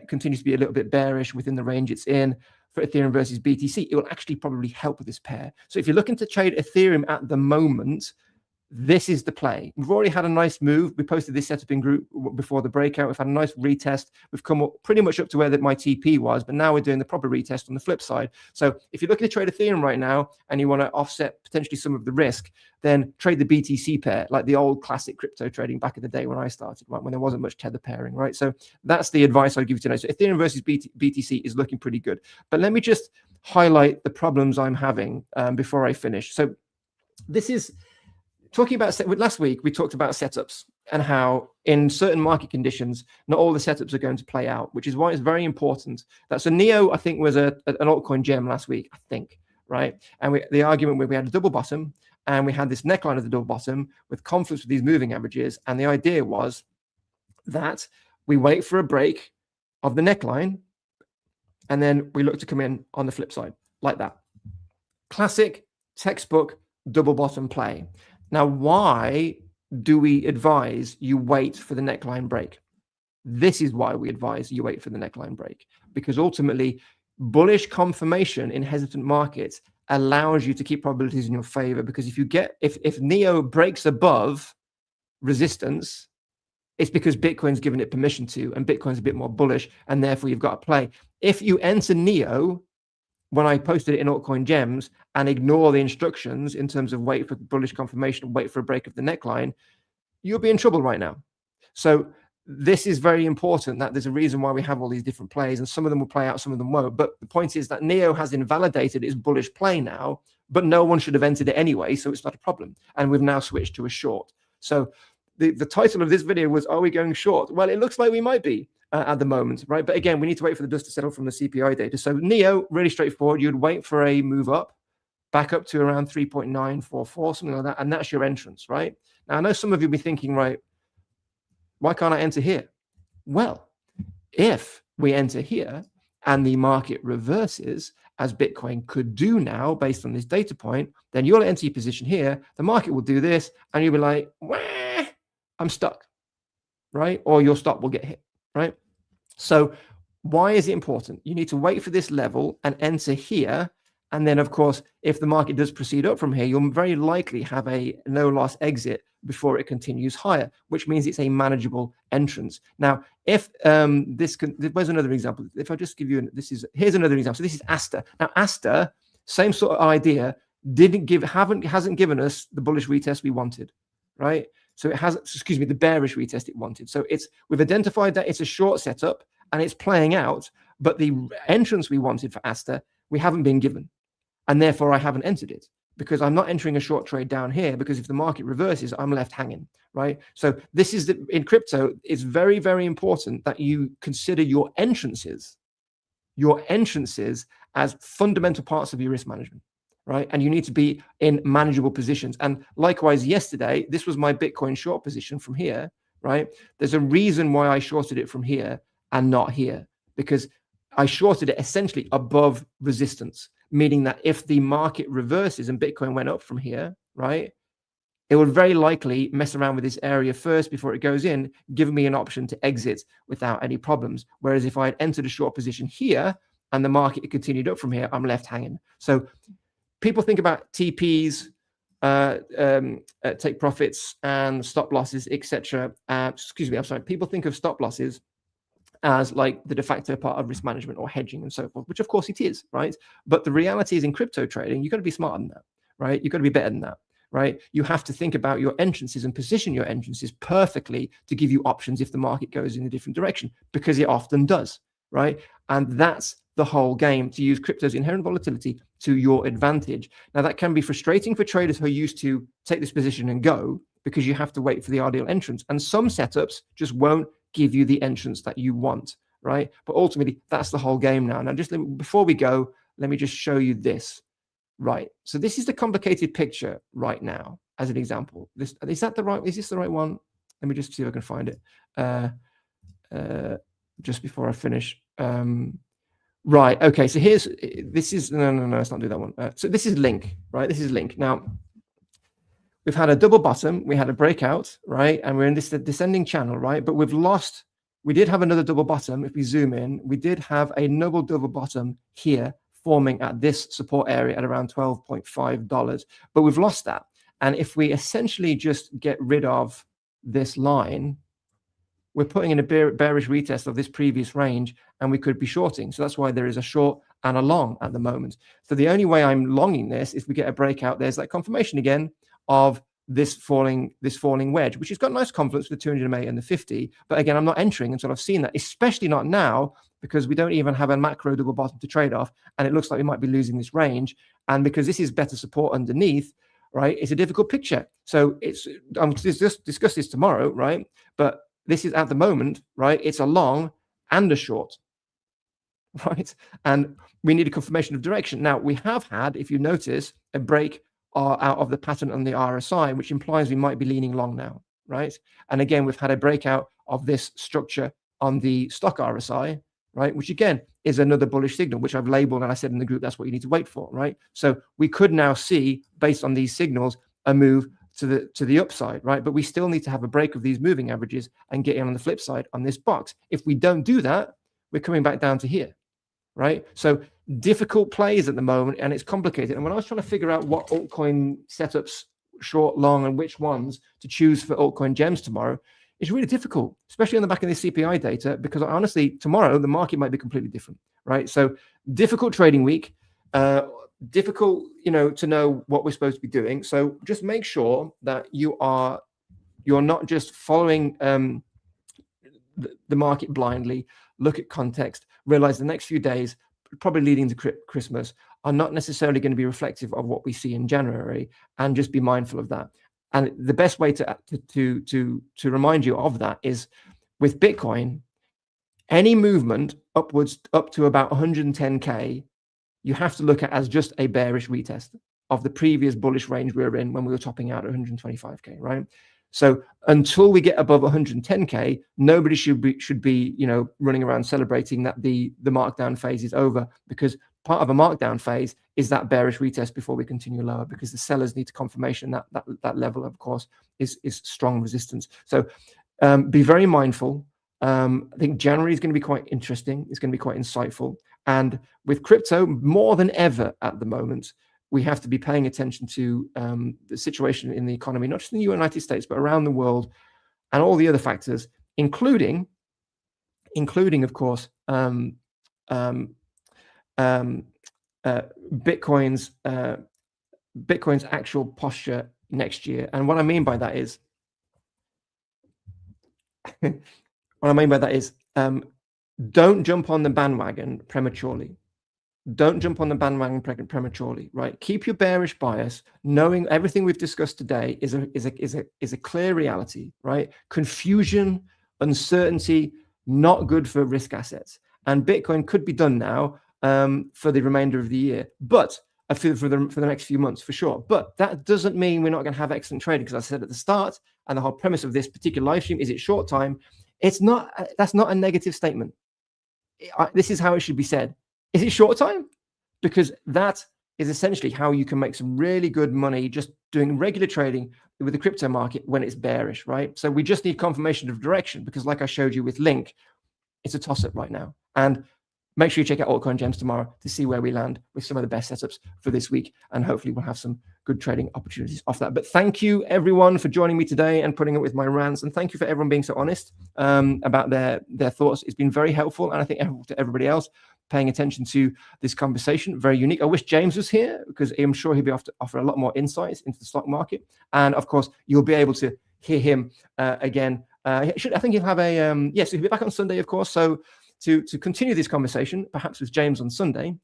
continues to be a little bit bearish within the range it's in for Ethereum versus BTC? It will actually probably help with this pair. So if you're looking to trade Ethereum at the moment, this is the play. We've already had a nice move. We posted this setup in group before the breakout. We've had a nice retest. We've come up pretty much up to where my TP was, but now we're doing the proper retest on the flip side. So if you're looking to trade Ethereum right now and you want to offset potentially some of the risk, then trade the BTC pair, like the old classic crypto trading back in the day when I started, right, when there wasn't much tether pairing, right? So that's the advice I'd give you today. So Ethereum versus BTC is looking pretty good. But let me just highlight the problems I'm having before I finish. So this is talking about, last week, we talked about setups and how in certain market conditions, not all the setups are going to play out, which is why it's very important that, so Neo, I think, was an altcoin gem last week, I think, right? And the argument where we had a double bottom and we had this neckline of the double bottom with conflicts with these moving averages. And the idea was that we wait for a break of the neckline and then we look to come in on the flip side like that. Classic textbook double bottom play. Now, why do we advise you wait for the neckline break? This is why we advise you wait for the neckline break, because ultimately bullish confirmation in hesitant markets allows you to keep probabilities in your favor. Because if Neo breaks above resistance, it's because Bitcoin's given it permission to, and Bitcoin's a bit more bullish, and therefore you've got to play. If you enter Neo, when I posted it in altcoin gems, and ignore the instructions in terms of wait for bullish confirmation, wait for a break of the neckline, you'll be in trouble right now. So this is very important, that there's a reason why we have all these different plays, and some of them will play out, some of them won't. But the point is that Neo has invalidated its bullish play now, but no one should have entered it anyway, so it's not a problem. And we've now switched to a short. So the title of this video was, are we going short? Well, it looks like we might be. At the moment, right? But again, we need to wait for the dust to settle from the CPI data. So Neo, really straightforward. You'd wait for a move up, back up to around 3.944, something like that, and that's your entrance, right? Now, I know some of you will be thinking, right, why can't I enter here? Well, if we enter here and the market reverses, as Bitcoin could do now based on this data point, then you'll enter your position here, the market will do this, and you'll be like, wah, I'm stuck, right? Or your stop will get hit. Right? So why is it important? You need to wait for this level and enter here. And then, of course, if the market does proceed up from here, you'll very likely have a no loss exit before it continues higher, which means it's a manageable entrance. Now, if there's another example. If I just give you, here's another example. So this is Asta. Now, Asta, same sort of idea, hasn't given us the bullish retest we wanted, right? So it has, excuse me, the bearish retest it wanted. So we've identified that it's a short setup and it's playing out, but the entrance we wanted for Asta, we haven't been given. And therefore I haven't entered it, because I'm not entering a short trade down here, because if the market reverses, I'm left hanging, right? So this is in crypto, it's very, very important that you consider your entrances as fundamental parts of your risk management. Right? And you need to be in manageable positions. And likewise, yesterday, this was my Bitcoin short position from here, right? There's a reason why I shorted it from here and not here, because I shorted it essentially above resistance, meaning that if the market reverses and Bitcoin went up from here, right, it would very likely mess around with this area first before it goes in, giving me an option to exit without any problems. Whereas if I had entered a short position here and the market continued up from here, I'm left hanging. So people think about TPs, take profits and stop losses, etc. Excuse me, I'm sorry. People think of stop losses as like the de facto part of risk management or hedging and so forth, which of course it is, right? But the reality is in crypto trading, you've got to be smarter than that, right? You've got to be better than that, right? You have to think about your entrances and position your entrances perfectly to give you options if the market goes in a different direction, because it often does, right? And that's the whole game, to use crypto's inherent volatility to your advantage. Now, that can be frustrating for traders who are used to take this position and go, because you have to wait for the ideal entrance. And some setups just won't give you the entrance that you want, right? But ultimately, that's the whole game now. Now, just before we go, let me just show you this. Right. So this is the complicated picture right now, as an example. Is this the right one? Let me just see if I can find it. Just before I finish. Right. Okay. So no, let's not do that one. So this is link, right? This is link. Now, we've had a double bottom, we had a breakout, right? And we're in this descending channel, right? But we did have another double bottom. If we zoom in, we did have a double bottom here forming at this support area at around $12.5, but we've lost that. And if we essentially just get rid of this line, we're putting in a bearish retest of this previous range, and we could be shorting. So that's why there is a short and a long at the moment. So the only way I'm longing this, if we get a breakout, there's that confirmation again of this falling wedge, which has got nice confluence with the 200 MA and the 50. But again, I'm not entering until I've seen that, especially not now, because we don't even have a macro double bottom to trade off, and it looks like we might be losing this range. And because this is better support underneath, right, it's a difficult picture. So I'm just discuss this tomorrow, right? But this is at the moment, right? It's a long and a short, right? And we need a confirmation of direction. Now, we have had, if you notice, a break out of the pattern on the RSI, which implies we might be leaning long now, right? And again, we've had a breakout of this structure on the stock RSI, right? Which again is another bullish signal, which I've labeled, and I said in the group, that's what you need to wait for, right? So we could now see, based on these signals, a move to the upside, right? But we still need to have a break of these moving averages and get in on the flip side on this box. If we don't do that, we're coming back down to here, right? So difficult plays at the moment, and it's complicated. And when I was trying to figure out what altcoin setups, short, long, and which ones to choose for altcoin gems tomorrow, it's really difficult, especially on the back of this CPI data, because honestly, tomorrow the market might be completely different, right? So difficult trading week, difficult, to know what we're supposed to be doing. So just make sure that you're not just following the market blindly. Look at context, realize the next few days, probably leading to Christmas, are not necessarily going to be reflective of what we see in January, and just be mindful of that. And the best way to remind you of that is with Bitcoin. Any movement upwards up to about 110K, you have to look at as just a bearish retest of the previous bullish range we were in when we were topping out at 125K, right? So until we get above 110K, nobody should be running around celebrating that the markdown phase is over, because part of a markdown phase is that bearish retest before we continue lower, because the sellers need confirmation that level, of course, is strong resistance. So be very mindful. I think January is going to be quite interesting. It's going to be quite insightful. And with crypto, more than ever at the moment, we have to be paying attention to the situation in the economy, not just in the United States, but around the world, and all the other factors, including, of course, Bitcoin's actual posture next year. And what I mean by that is, don't jump on the bandwagon prematurely. Don't jump on the bandwagon prematurely, right? Keep your bearish bias, knowing everything we've discussed today is a clear reality, right? Confusion, uncertainty, not good for risk assets. And Bitcoin could be done now for the remainder of the year, but for the next few months for sure. But that doesn't mean we're not going to have excellent trading, because I said at the start, and the whole premise of this particular live stream is it's short time. It's not. That's not a negative statement. This is how it should be said. Is it short time? Because that is essentially how you can make some really good money just doing regular trading with the crypto market when it's bearish, right? So we just need confirmation of direction, because like I showed you with Link, it's a toss-up right now. And make sure you check out Altcoin Gems tomorrow to see where we land with some of the best setups for this week. And hopefully we'll have some good trading opportunities off that. But thank you everyone for joining me today and putting up with my rants. And thank you for everyone being so honest about their thoughts. It's been very helpful. And I think to everybody else paying attention to this conversation, very unique. I wish James was here, because I'm sure he'll be able to offer a lot more insights into the stock market. And of course, you'll be able to hear him again. I think he'll have a, yes, he'll be back on Sunday, of course. So to continue this conversation, perhaps with James on Sunday,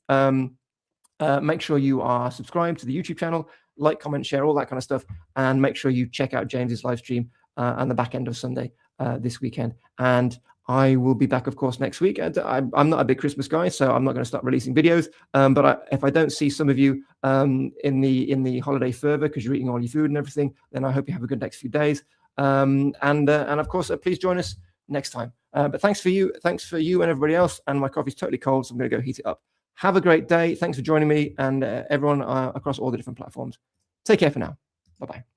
make sure you are subscribed to the YouTube channel, like, comment, share, all that kind of stuff. And make sure you check out James's live stream and the back end of Sunday this weekend. And I will be back, of course, next week. And I'm not a big Christmas guy, so I'm not going to start releasing videos. But if I don't see some of you in the holiday fervor because you're eating all your food and everything, then I hope you have a good next few days. And of course, please join us next time. But thanks for you and everybody else. And my coffee's totally cold, so I'm going to go heat it up. Have a great day. Thanks for joining me, and everyone across all the different platforms. Take care for now. Bye-bye.